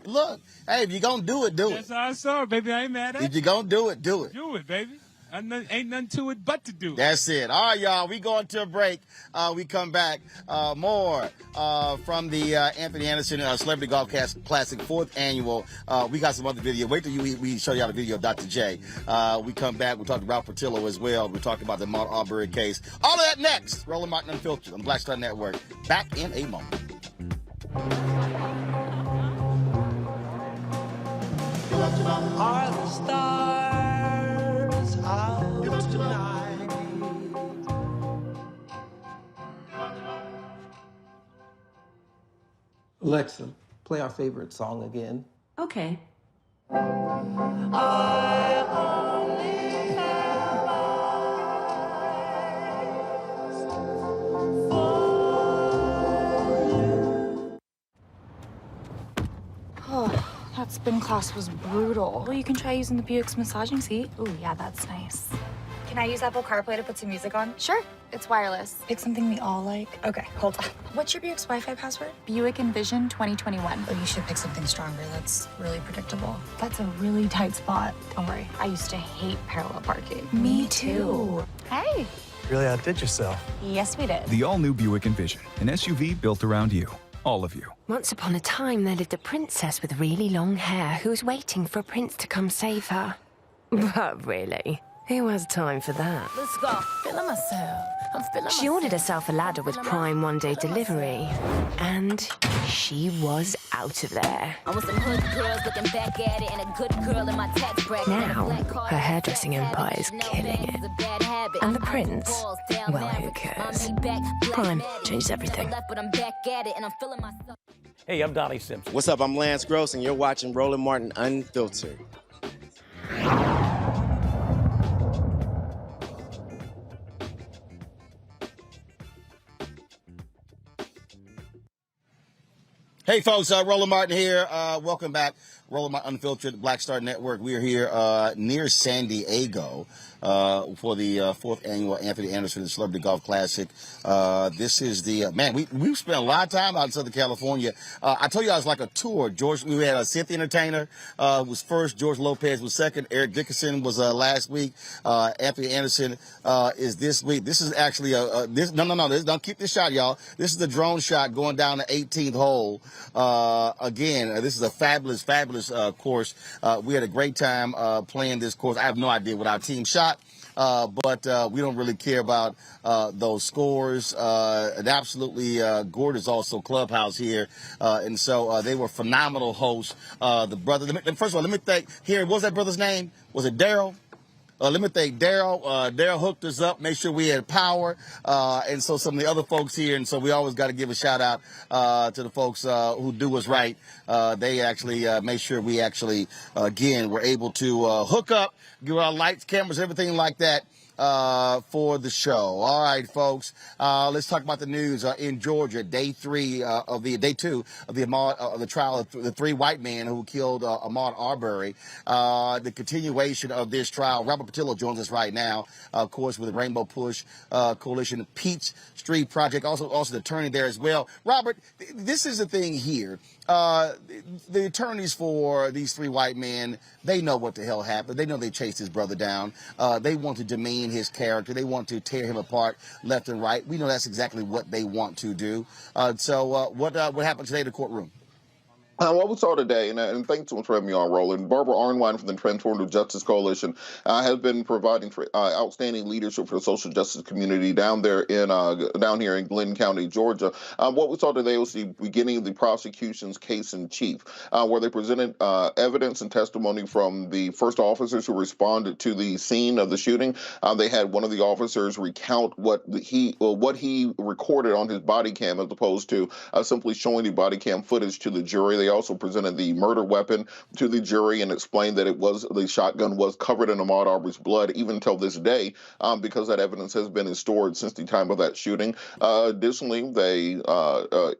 Look. Hey, if you're going to do it, do it. That's how I saw it, baby. I ain't mad at you. If you're going to do it, do it. Do it, baby. Ain't nothing to it but to do it. That's it. All right, y'all. We going to a break. We come back. More from the Anthony Anderson Celebrity Golf Classic 4th Annual. We got some other video. Wait till we show y'all the video of Dr. J. We come back. We'll talk to Rob Patillo as well. We'll talk about the Ahmad Arbery case. All of that next. Roland Martin Unfiltered on Black Star Network. Back in a moment. Are the stars out tonight? Alexa, play our favorite song again. Okay. I only have eyes Oh, that spin class was brutal. Well, you can try using the Buick's massaging seat. Ooh, yeah, that's nice. Can I use Apple CarPlay to put some music on? Sure, it's wireless. Pick something we all like. Okay, hold on. What's your Buick's Wi-Fi password? Buick Envision 2021. Oh, you should pick something stronger. That's really predictable. That's a really tight spot. Don't worry, I used to hate parallel parking. Me too. Hey. Really outdid yourself. Yes, we did. The all-new Buick Envision, an SUV built around you. All of you. Once upon a time, there lived a princess with really long hair who was waiting for a prince to come save her. But really, who has time for that? Let's go. Feeling myself. She ordered herself a ladder with Prime one-day delivery, and she was out of there. I want some hood girls looking back at it and a good girl in my tax bracket. Now, her hairdressing empire is killing it. And the prince, well, who cares? Prime changed everything. Hey, I'm Donnie Simpson. What's up? I'm Lance Gross, and you're watching Roland Martin Unfiltered. Hey, folks, Roland Martin here. Welcome back. Roland Martin Unfiltered, Black Star Network. We are here near San Diego for the fourth annual Anthony Anderson Celebrity Golf Classic. This is the, man, we've spent a lot of time out in Southern California. I told you I was like a tour. We had a Cynthia Entertainer was first. George Lopez was second. Eric Dickerson was last week. Anthony Anderson is this week. This is actually don't keep this shot, y'all. This is the drone shot going down the 18th hole. Again, this is a fabulous course. We had a great time playing this course. I have no idea what our team shot, but we don't really care about those scores. An absolutely gorgeous also clubhouse here, and so they were phenomenal hosts. The brother, first of all, let me thank here. What was that brother's name? Was it Daryl? Let me thank Daryl. Daryl hooked us up, made sure we had power, and so some of the other folks here. And so we always got to give a shout out to the folks who do us right. They actually made sure we actually, again, were able to hook up, give our lights, cameras, everything like that. For the show. All right, folks. Let's talk about the news in Georgia. Day two of the trial of the three white men who killed Ahmaud Arbery. The continuation of this trial. Rob Patillo joins us right now, of course, with the Rainbow Push Coalition, Peach Street Project, also the attorney there as well. Robert, this is the thing here. The attorneys for these three white men, they know what the hell happened. They know they chased his brother down. They want to demean his character. They want to tear him apart left and right. We know that's exactly what they want to do. So what happened today in the courtroom? What we saw today, and thanks so much for having me on, Roland. Barbara Arnwine from the Transformative Justice Coalition has been providing outstanding leadership for the social justice community down here in Glenn County, Georgia. What we saw today was the beginning of the prosecution's case in chief, where they presented evidence and testimony from the first officers who responded to the scene of the shooting. They had one of the officers recount what he recorded on his body cam, as opposed to simply showing the body cam footage to the jury. They also presented the murder weapon to the jury and explained that the shotgun was covered in Ahmaud Arbery's blood even until this day, because that evidence has been stored since the time of that shooting. Additionally, they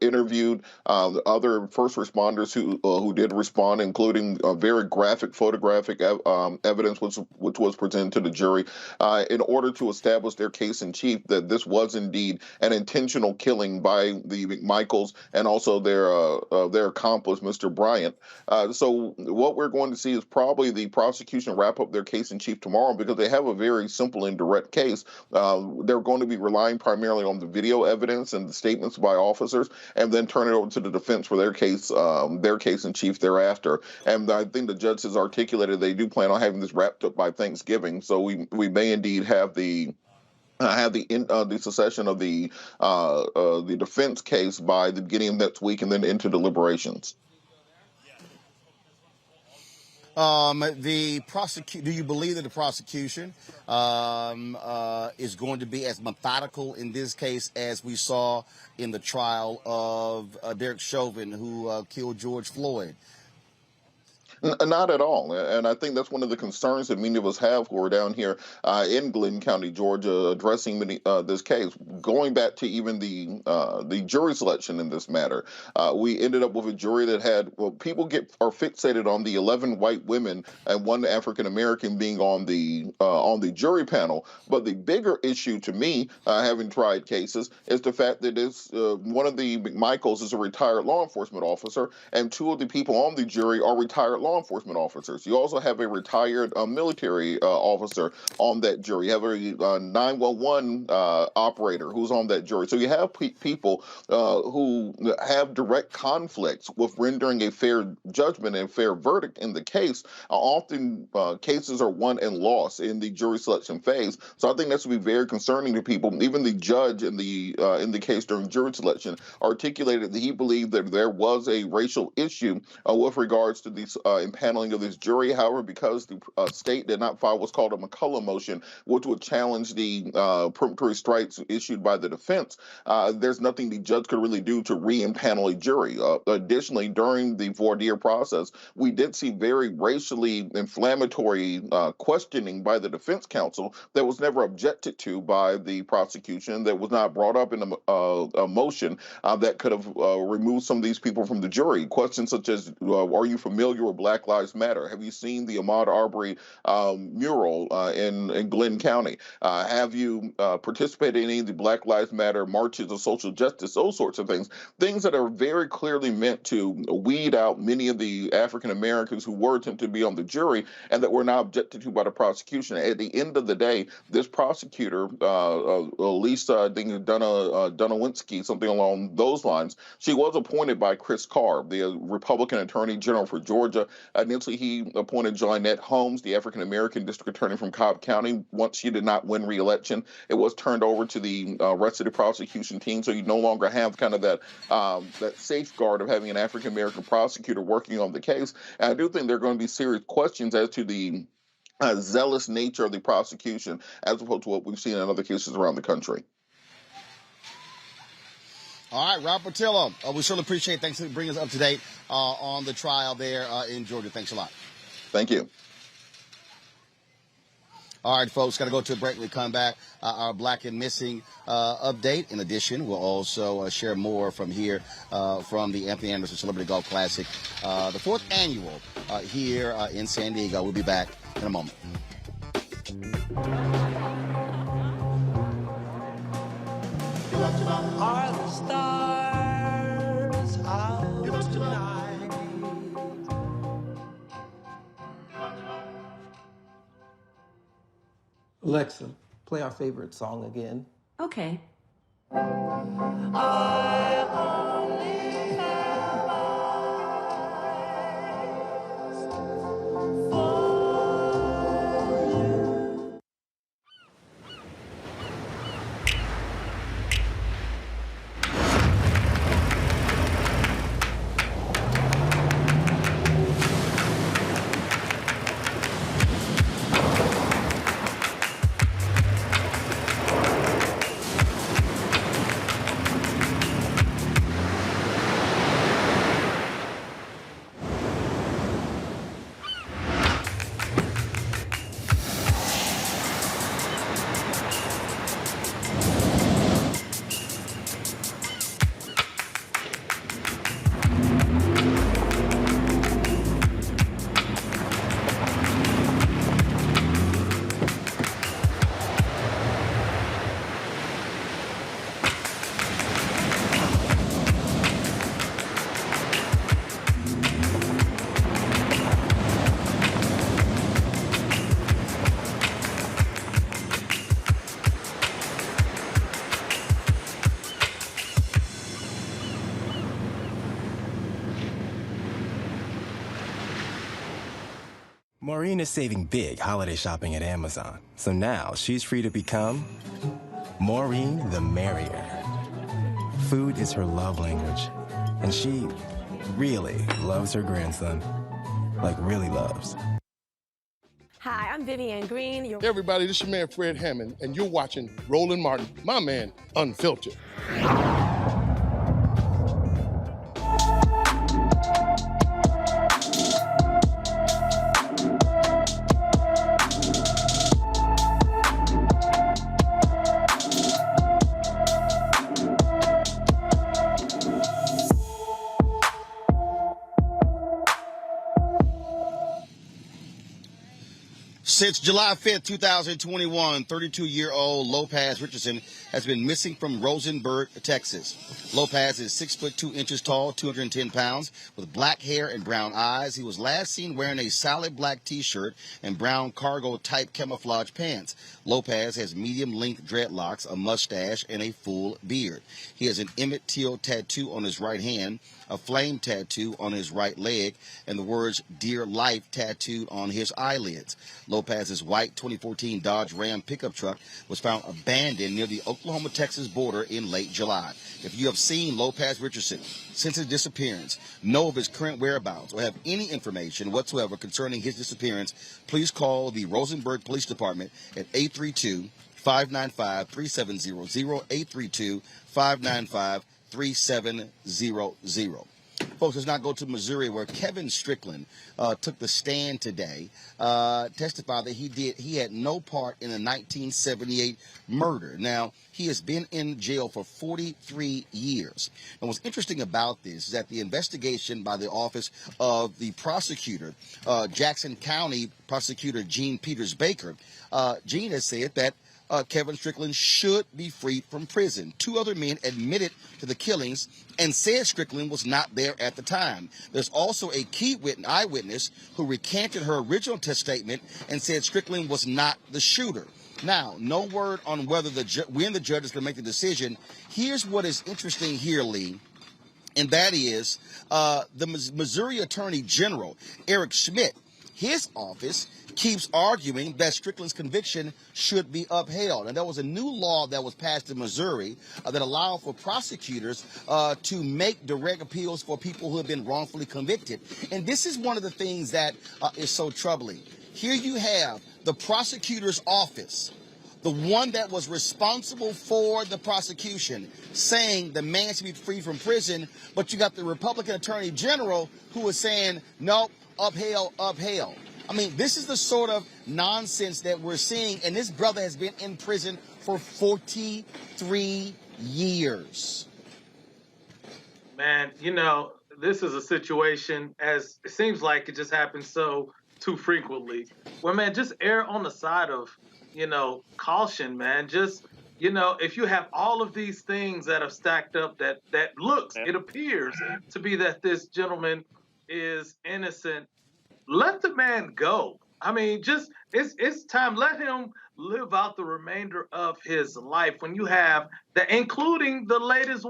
interviewed other first responders who did respond, including very graphic photographic evidence which was presented to the jury in order to establish their case in chief that this was indeed an intentional killing by the McMichaels and also their accomplice, Mr. Bryant. So what we're going to see is probably the prosecution wrap up their case in chief tomorrow, because they have a very simple and direct case. They're going to be relying primarily on the video evidence and the statements by officers, and then turn it over to the defense for their case in chief thereafter. And I think the judge has articulated they do plan on having this wrapped up by Thanksgiving. So we may indeed have the secession of the defense case by the beginning of next week, and then into deliberations. Do you believe that the prosecution is going to be as methodical in this case as we saw in the trial of Derek Chauvin, who killed George Floyd? Not at all. And I think that's one of the concerns that many of us have who are down here in Glenn County, Georgia, addressing this case. Going back to even the jury selection in this matter, we ended up with a jury that had, people are fixated on the 11 white women and one African American being on the jury panel. But the bigger issue to me, having tried cases, is the fact that one of the McMichaels is a retired law enforcement officer, and two of the people on the jury are retired law law enforcement officers. You also have a retired military officer on that jury. You have a 911 operator who's on that jury. So you have people who have direct conflicts with rendering a fair judgment and fair verdict in the case. Often cases are won and lost in the jury selection phase. So I think that should be very concerning to people. Even the judge in the case during jury selection articulated that he believed that there was a racial issue with regards to the impaneling of this jury. However, because the state did not file what's called a McCullough motion, which would challenge the peremptory strikes issued by the defense, there's nothing the judge could really do to re-impanel a jury. Additionally, during the voir dire process, we did see very racially inflammatory questioning by the defense counsel that was never objected to by the prosecution, that was not brought up in a motion that could have removed some of these people from the jury. Questions such as, are you familiar with Black Lives Matter? Have you seen the Ahmaud Arbery mural in Glenn County? Have you participated in any of the Black Lives Matter marches of social justice? Those sorts of things. Things that are very clearly meant to weed out many of the African Americans who were attempted to be on the jury and that were not objected to by the prosecution. At the end of the day, this prosecutor, Lisa, I think, Dunawinski, something along those lines, she was appointed by Chris Carr, the Republican Attorney General for Georgia. Initially, he appointed Johnette Holmes, the African American District Attorney from Cobb County. Once she did not win re-election, it was turned over to the rest of the prosecution team. So you no longer have kind of that safeguard of having an African American prosecutor working on the case. And I do think there are going to be serious questions as to the zealous nature of the prosecution as opposed to what we've seen in other cases around the country. All right, Rob Patillo, we certainly appreciate. Thanks for bringing us up to date on the trial there in Georgia. Thanks a lot. Thank you. All right, folks, got to go to a break. When we come back, our Black and Missing update. In addition, we'll also share more from here from the Anthony Anderson Celebrity Golf Classic, the 4th annual here in San Diego. We'll be back in a moment. Are the stars out tonight? Alexa, play our favorite song again. Okay. I only have eyes for you. Maureen is saving big holiday shopping at Amazon. So now she's free to become Maureen the Merrier. Food is her love language. And she really loves her grandson. Like, really loves. Hi, I'm Vivian Green. Hey everybody, this is your man Fred Hammond, and you're watching Roland Martin, my man, Unfiltered. Since July 5th, 2021, 32-year-old Lopez Richardson has been missing from Rosenberg, Texas. Lopez is 6'2" tall, 210 pounds, with black hair and brown eyes. He was last seen wearing a solid black T-shirt and brown cargo-type camouflage pants. Lopez has medium-length dreadlocks, a mustache, and a full beard. He has an Emmett Till tattoo on his right hand, a flame tattoo on his right leg, and the words "Dear Life" tattooed on his eyelids. Lopez's white 2014 Dodge Ram pickup truck was found abandoned near the Oklahoma-Texas border in late July. If you have seen Lopez Richardson since his disappearance, know of his current whereabouts, or have any information whatsoever concerning his disappearance, please call the Rosenberg Police Department at 832-595-3700, 832-595-3700. Folks, let's not go to Missouri, where Kevin Strickland took the stand today, testified that he had no part in the 1978 murder. Now, he has been in jail for 43 years. And what's interesting about this is that the investigation by the office of the prosecutor, Jackson County Prosecutor Gene Peters Baker, Gene has said that Kevin Strickland should be freed from prison. Two other men admitted to the killings and said Strickland was not there at the time. There's also a key eyewitness who recanted her original test statement and said Strickland was not the shooter. Now, no word on whether when the judge is going to make the decision. Here's what is interesting here, Lee, and that is the Missouri Attorney General, Eric Schmidt, his office keeps arguing that Strickland's conviction should be upheld. And there was a new law that was passed in Missouri that allowed for prosecutors to make direct appeals for people who have been wrongfully convicted. And this is one of the things that is so troubling. Here you have the prosecutor's office, the one that was responsible for the prosecution, saying the man should be freed from prison, but you got the Republican Attorney General who is saying, nope, upheld, upheld. I mean, this is the sort of nonsense that we're seeing, and this brother has been in prison for 43 years. Man, you know, this is a situation, as it seems like it just happens so too frequently, where, man, just err on the side of, caution, man. Just, if you have all of these things that have stacked up that it appears to be that this gentleman is innocent, let the man go. I mean, just it's time. Let him live out the remainder of his life. When you have including the last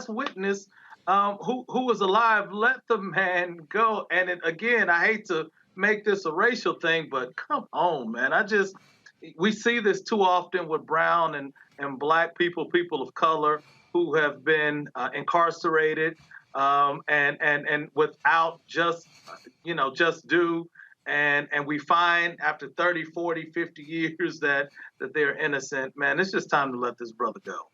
witness who was alive, let the man go. And again, I hate to make this a racial thing, but come on, man. We see this too often with brown and black people of color who have been incarcerated and without just due. And we find after 30, 40, 50 years that they're innocent. Man, it's just time to let this brother go.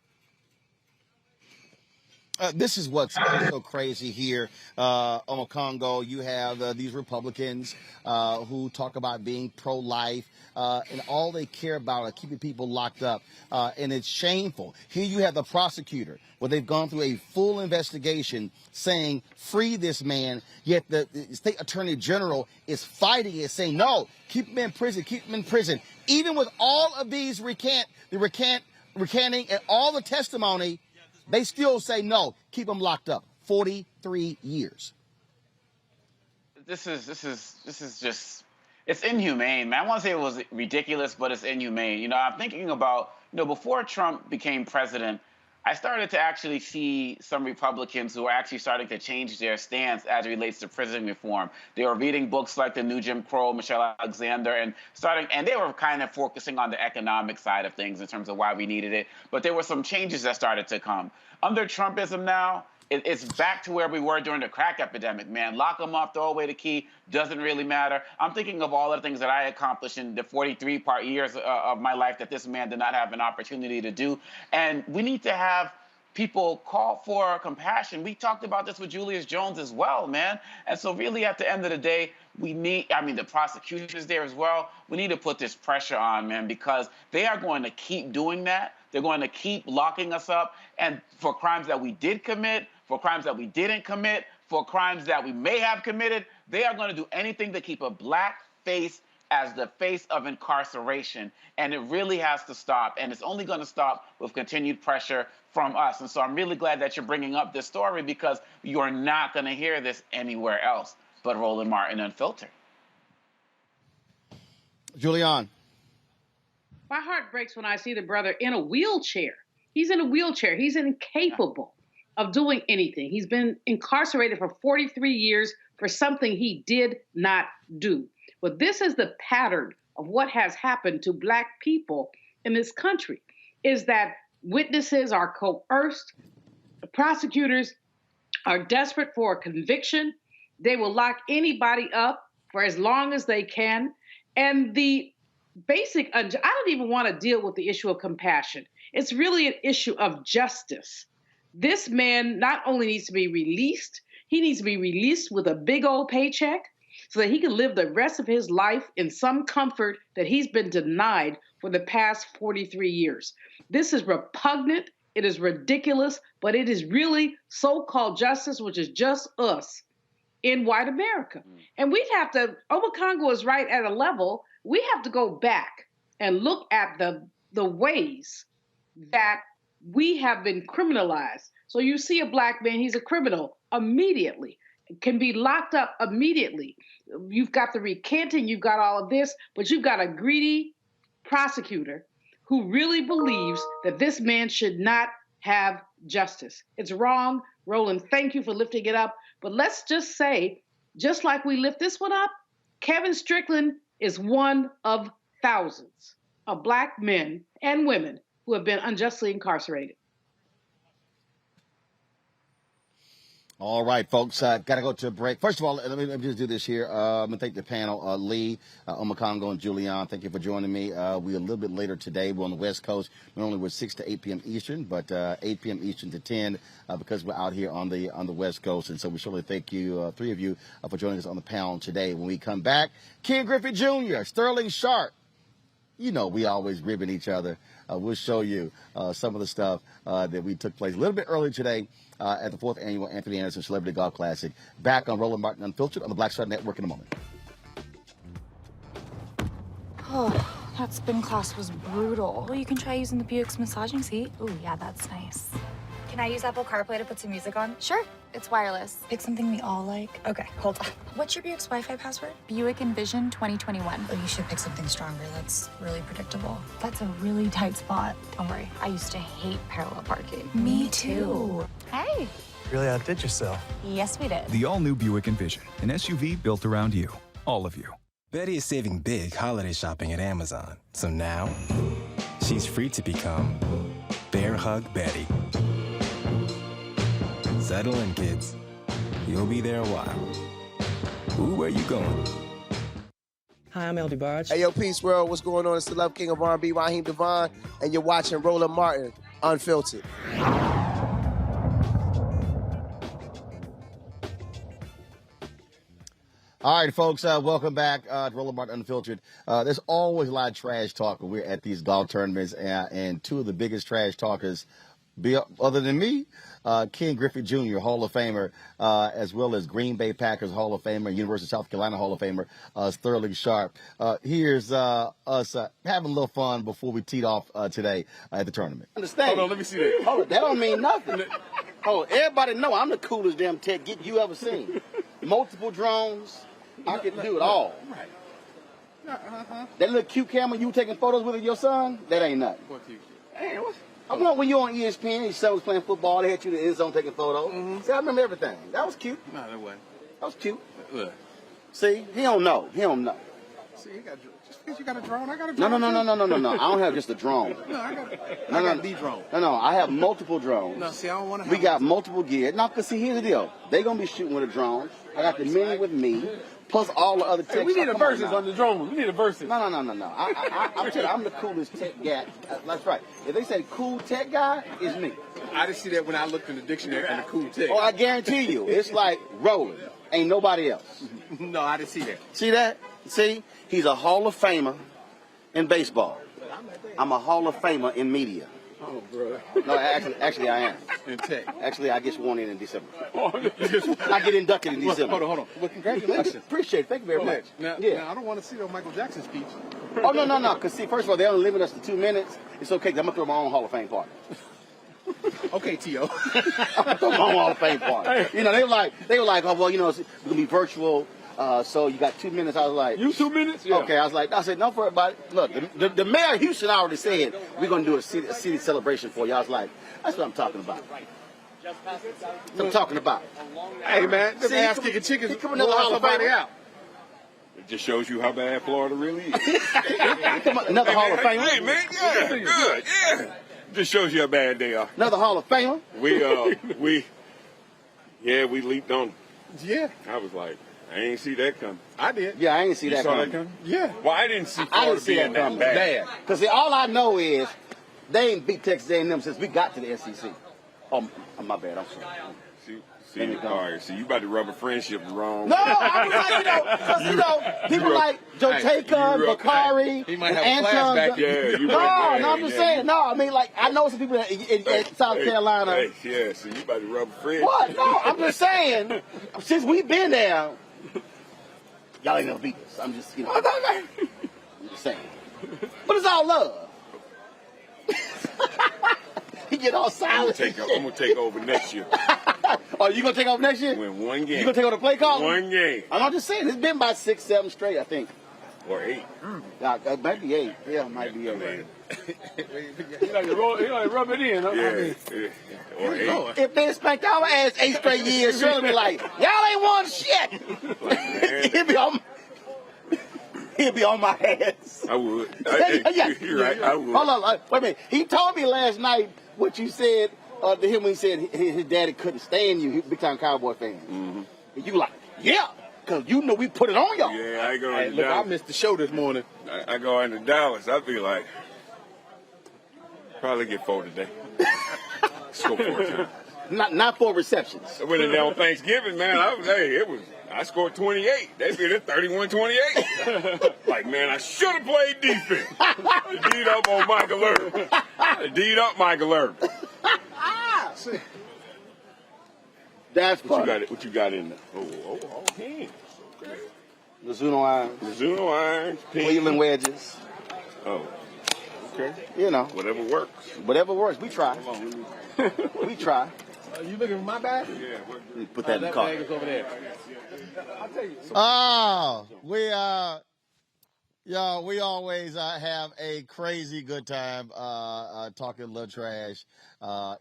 This is what's so crazy here on Congo. You have these Republicans who talk about being pro-life, and all they care about are keeping people locked up, and it's shameful. Here you have the prosecutor, where they've gone through a full investigation saying, free this man, yet the state attorney general is fighting it, saying, no, keep him in prison, keep him in prison. Even with all of these recanting and all the testimony, they still say, no, keep him locked up. 43 years. This is just, it's inhumane, man. I want to say it was ridiculous, but it's inhumane. I'm thinking about, before Trump became president, I started to actually see some Republicans who are actually starting to change their stance as it relates to prison reform. They were reading books like The New Jim Crow, Michelle Alexander, and they were kind of focusing on the economic side of things in terms of why we needed it. But there were some changes that started to come. Under Trumpism now, it's back to where we were during the crack epidemic, man. Lock them up, throw away the key, doesn't really matter. I'm thinking of all the things that I accomplished in the 43 years of my life that this man did not have an opportunity to do. And we need to have people call for compassion. We talked about this with Julius Jones as well, man. And so really at the end of the day, the prosecution is there as well. We need to put this pressure on, man, because they are going to keep doing that. They're going to keep locking us up, and for crimes that we did commit, for crimes that we didn't commit, for crimes that we may have committed, they are going to do anything to keep a black face as the face of incarceration, and it really has to stop, and it's only going to stop with continued pressure from us. And so I'm really glad that you're bringing up this story, because you're not going to hear this anywhere else but Roland Martin Unfiltered. Julian. My heart breaks when I see the brother in a wheelchair. He's in a wheelchair. He's incapable of doing anything. He's been incarcerated for 43 years for something he did not do. But this is the pattern of what has happened to Black people in this country, is that witnesses are coerced, the prosecutors are desperate for a conviction, they will lock anybody up for as long as they can, and the basic, I don't even want to deal with the issue of compassion. It's really an issue of justice. This man not only needs to be released, he needs to be released with a big old paycheck so that he can live the rest of his life in some comfort that he's been denied for the past 43 years. This is repugnant, it is ridiculous, but it is really so-called justice, which is just us in white America. And we'd have to, Obakongo is right at a level, we have to go back and look at the ways that we have been criminalized. So you see a Black man, he's a criminal immediately, can be locked up immediately. You've got the recanting, you've got all of this, but you've got a greedy prosecutor who really believes that this man should not have justice. It's wrong. Roland, thank you for lifting it up. But let's just say, just like we lift this one up, Kevin Strickland is one of thousands of Black men and women who have been unjustly incarcerated. All right, folks, got to go to a break. First of all, let me just do this here. I'm going to thank the panel, Lee, Omakongo, and Julian. Thank you for joining me. We're a little bit later today. We're on the West Coast. Normally we're 6 to 8 p.m. Eastern, but 8 p.m. Eastern to 10 because we're out here on the West Coast. And so we surely thank you, three of you, for joining us on the panel today. When we come back, Ken Griffey Jr., Sterling Sharp. You know, we always ribbing each other. We'll show you some of the stuff that we took place a little bit earlier today at the 4th Annual Anthony Anderson Celebrity Golf Classic. Back on Roland Martin Unfiltered on the Black Star Network in a moment. Oh, that spin class was brutal. Well, you can try using the Buick's massaging seat. Ooh, yeah, that's nice. Can I use Apple CarPlay to put some music on? Sure, it's wireless. Pick something we all like. Okay, hold on. What's your Buick's Wi-Fi password? Buick Envision 2021. Oh, you should pick something stronger. That's really predictable. That's a really tight spot. Don't worry, I used to hate parallel parking. Me too. Hey. Really outdid yourself. Yes, we did. The all-new Buick Envision, an SUV built around you, all of you. Betty is saving big holiday shopping at Amazon. So now, she's free to become Bear Hug Betty. Settle in, kids. You'll be there a while. Ooh, where you going? Hi, I'm El DeBarge. Hey, yo, Peace World. What's going on? It's the Love King of R&B, Raheem Devon, and you're watching Roland Martin Unfiltered. All right, folks, welcome back to Roland Martin Unfiltered. There's always a lot of trash talk when we're at these golf tournaments, and two of the biggest trash talkers, other than me, Ken Griffey Jr., Hall of Famer, as well as Green Bay Packers Hall of Famer, University of South Carolina Hall of Famer, Sterling Sharp. Here's us having a little fun before we teed off today at the tournament. Understand? Hold on, let me see that. Hold on, that don't mean nothing. Hold on, everybody know I'm the coolest damn tech geek you ever seen. Multiple drones, I can do it all. Right. That little cute camera you taking photos with your son, that ain't nothing. What cute? Hey, what? I remember when you were on ESPN, your son was playing football, they had you in the end zone taking photos. Mm-hmm. See, I remember everything. That was cute. No, that wasn't. That was cute. Look. See, he don't know. He don't know. See, he got just because you got a drone, I got a drone. No. I don't have just a drone. No, I got the drone. No, I have multiple drones. No, see, I don't want to. We got multiple gear. No, because see, here's the deal. They gonna be shooting with a drone. I got the men with me, plus all the other tech. Hey, we need a versus on the drone. We need a versus. No. I'm telling you, I'm the coolest tech guy. That's right. If they say cool tech guy, it's me. I didn't see that when I looked in the dictionary and the cool tech. Oh, I guarantee you, it's like Roland. Ain't nobody else. No, I didn't see that. See that? See, he's a Hall of Famer in baseball. I'm a Hall of Famer in media. Oh, bro. No, actually, I am. In tech. Actually, I get sworn in December. I get inducted in December. Hold on. Well, congratulations. Appreciate it. Thank you very much. Now, I don't want to see no Michael Jackson speech. Oh, no. Because, see, first of all, they only limit us to 2 minutes. It's okay, 'cause I'm going to throw my own Hall of Fame party. Okay, T.O. I'm going to throw my own Hall of Fame party. You know, they were like, oh, well, you know, it's going to be virtual. So you got 2 minutes. I was like, You 2 minutes? Yeah. Okay, I said, no, for everybody. Look, the mayor of Houston already said we're going to do a city celebration for you. I was like, that's what I'm talking about. That's what I'm talking about. Hey, man, them ass-kicking chickens blowing somebody out. It just shows you how bad Florida really is. Another Hall of Famer. Hey, man, yeah, good, yeah. Just shows you how bad they are. Another Hall of Famer. We leaped on. Yeah. I was like, I ain't see that coming. I did. Yeah, I ain't see that coming. coming. Yeah. Well, I didn't see Florida being that bad. Because all I know is they ain't beat Texas A&M since we got to the SEC. Oh, my bad. I'm sorry. All right, so you about to rub a friendship wrong. No, I was like, because, people like Joe Taker, Bakari, he might have a flashback. Yeah, you No, I'm just saying. No, I mean, like, I know some people in South Carolina. Yeah, so you about to rub a friendship. What? No, I'm just saying, since we've been there, y'all ain't gonna beat us. I'm just, I'm just saying. But it's all love. He get all silent. I'm gonna take over next year. Oh, you gonna take over next year? Win one game. You gonna take over the play call? One game. I'm just saying, it's been about 6, 7 straight, I think. Or 8. Might be 8. Yeah, it might be 8. Man. You like to rub it in, huh? Yeah. Or 8. If they spanked our ass 8 straight years, Shirley be like, y'all ain't won shit. He'd be on my ass. I would. You're right. I would. Hold on. Wait a minute. He told me last night what you said to him when he said his daddy couldn't stand you. He was a big-time Cowboy fan. Mm-hmm. And you like, yeah, because you know we put it on y'all. Yeah, I go into Dallas. I missed the show this morning. I go into Dallas. I be like, probably get 4 today. Score 4 times. Not 4 receptions. I went in there on Thanksgiving, man. I scored 28. They beat it 31-28. Like, man, I should have played defense. D'd up on Michael Irvin. D'd up Michael Irvin. That's funny. What you got in there? Oh, hands. Okay. Mizuno irons. Cleveland wedges. Oh. Okay. Whatever works. We try. We try. You looking for my bag? Yeah. Put that in the car. Bag is over there. I'll tell you. We always have a crazy good time talking a little trash.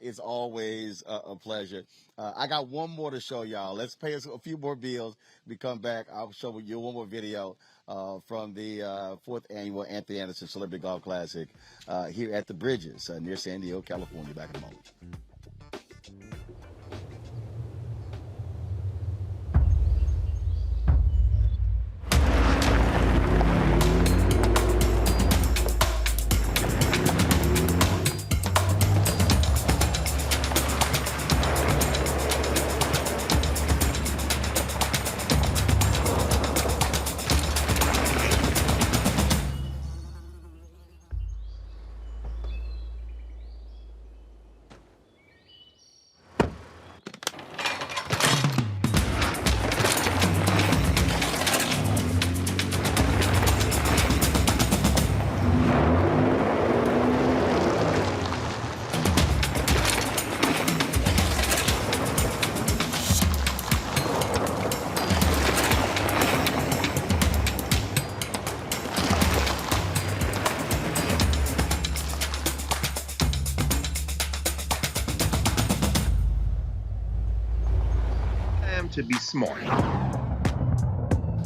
It's always a pleasure. I got one more to show y'all. Let's pay us a few more bills. We come back. I'll show you one more video from the 4th annual Anthony Anderson Celebrity Golf Classic here at the Bridges near San Diego, California. Back in a moment. To be smart.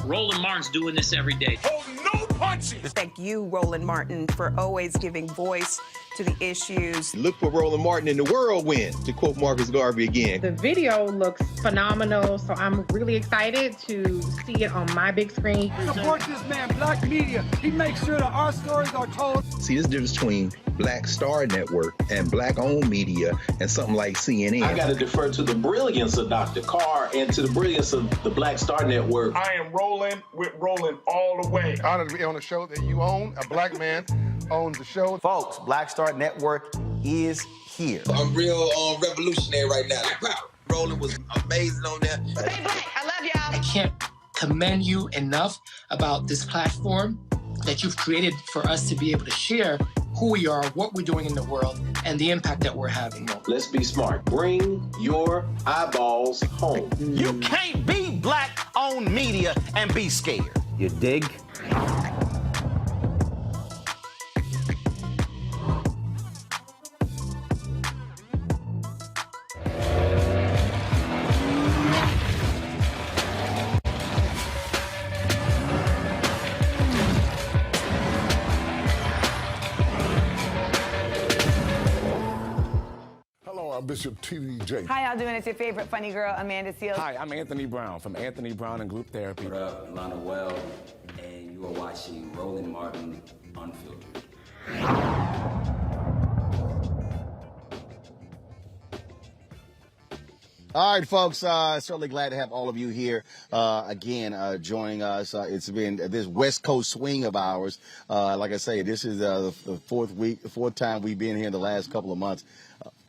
Roland Martin's doing this every day. Oh, no punches! Thank you, Roland Martin, for always giving voice to the issues. Look for Roland Martin in the whirlwind, to quote Marcus Garvey again. The video looks phenomenal, so I'm really excited to see it on my big screen. Support this man, Black Media. He makes sure that our stories are told. See, this difference between Black Star Network and Black-owned media and something like CNN. I got to defer to the brilliance of Dr. Carr and to the brilliance of the Black Star Network. I am rolling with Roland all the way. Honored to be on a show that you own, a black man owns the show. Folks, Black Star Network is here. I'm real revolutionary right now. Roland was amazing on there. Stay black. I love y'all. I can't commend you enough about this platform that you've created for us to be able to share who we are, what we're doing in the world, and the impact that we're having. Let's be smart. Bring your eyeballs home. You can't be black-owned media and be scared. You dig? Bishop TDJ. Hi, y'all doing? It's your favorite funny girl, Amanda Seals. Hi, I'm Anthony Brown from Anthony Brown and Group Therapy. What up, Lana Well, and you are watching Roland Martin Unfiltered. All right, folks, certainly glad to have all of you here again joining us. It's been this West Coast swing of ours. Like I say, this is the fourth time we've been here in the last couple of months.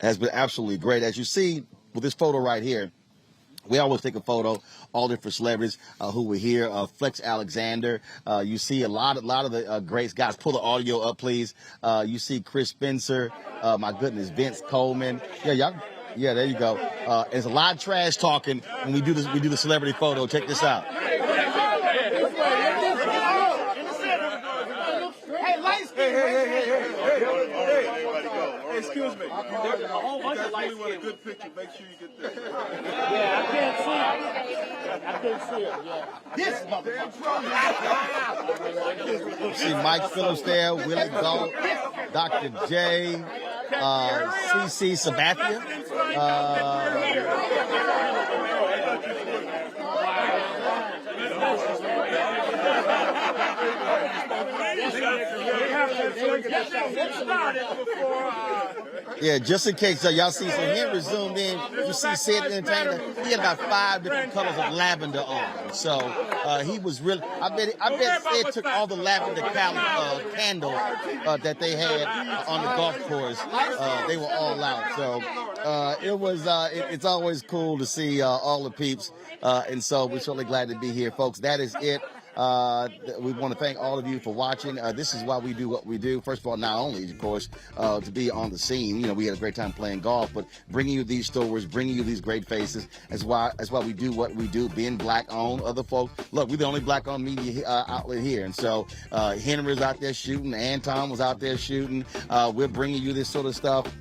Has been absolutely great. As you see with this photo right here, we always take a photo, all different celebrities who were here. Flex Alexander. You see a lot of the greats. Guys, pull the audio up, please. You see Chris Spencer. My goodness, Vince Coleman. Yeah, y'all. Yeah, there you go. There's a lot of trash talking when we do this. We do the celebrity photo. Check this out. Excuse me. There's a whole bunch of lights. Want a good picture? Make sure you get there. Yeah, I can't see it. Yeah. This motherfucker. See Mike Phillips there, Willie Galt, Dr. J, CC Sabathia. Yeah, just in case y'all see, so Henry zoomed in. You see Sid Entertainer. He had about 5 different colors of lavender on. So he was really. I bet Sid took all the lavender candles that they had on the golf course. They were all out. So it was. It's always cool to see all the peeps. And so we're certainly glad to be here, folks. That is it. We want to thank all of you for watching. This is why we do what we do. First of all, not only, of course, to be on the scene. You know, we had a great time playing golf, but bringing you these stories, bringing you these great faces. That's why we do what we do. Being black-owned, other folks. Look, we're the only black-owned media outlet here, and so Henry was out there shooting. Anton was out there shooting. We're bringing you this sort of stuff.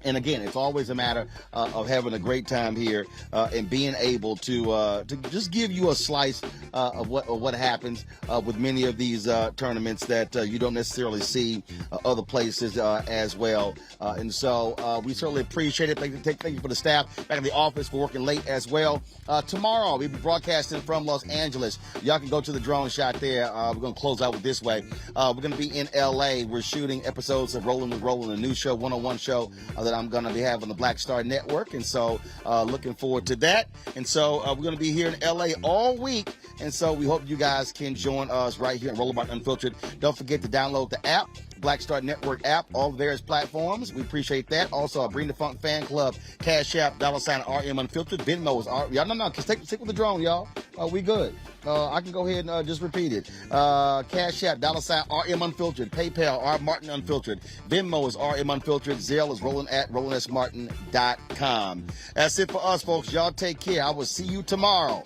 And again, it's always a matter of having a great time here and being able to just give you a slice of what happens with many of these tournaments that you don't necessarily see other places as well. And so we certainly appreciate it. Thank you for the staff back in the office for working late as well. Tomorrow, we'll be broadcasting from Los Angeles. Y'all can go to the drone shot there. We're going to close out with this way. We're going to be in L.A. We're shooting episodes of Roland with Roland, a new show, 101 show that I'm going to be having on the Black Star Network. And so looking forward to that. And so we're going to be here in L.A. all week. And so we hope you guys can join us right here in Roland Martin Unfiltered. Don't forget to download the app, Black Star Network app, all various platforms. We appreciate that. Also, our Bring the Funk Fan Club, Cash App, $RM Unfiltered. Venmo is R. Y'all, no, stick with the drone, y'all. We good. I can go ahead and just repeat it. Cash App, $RM Unfiltered. PayPal, R Martin Unfiltered. Venmo is RM Unfiltered. Zelle is Roland at RolandSMartin.com. That's it for us, folks. Y'all take care. I will see you tomorrow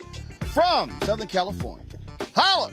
from Southern California. Holla!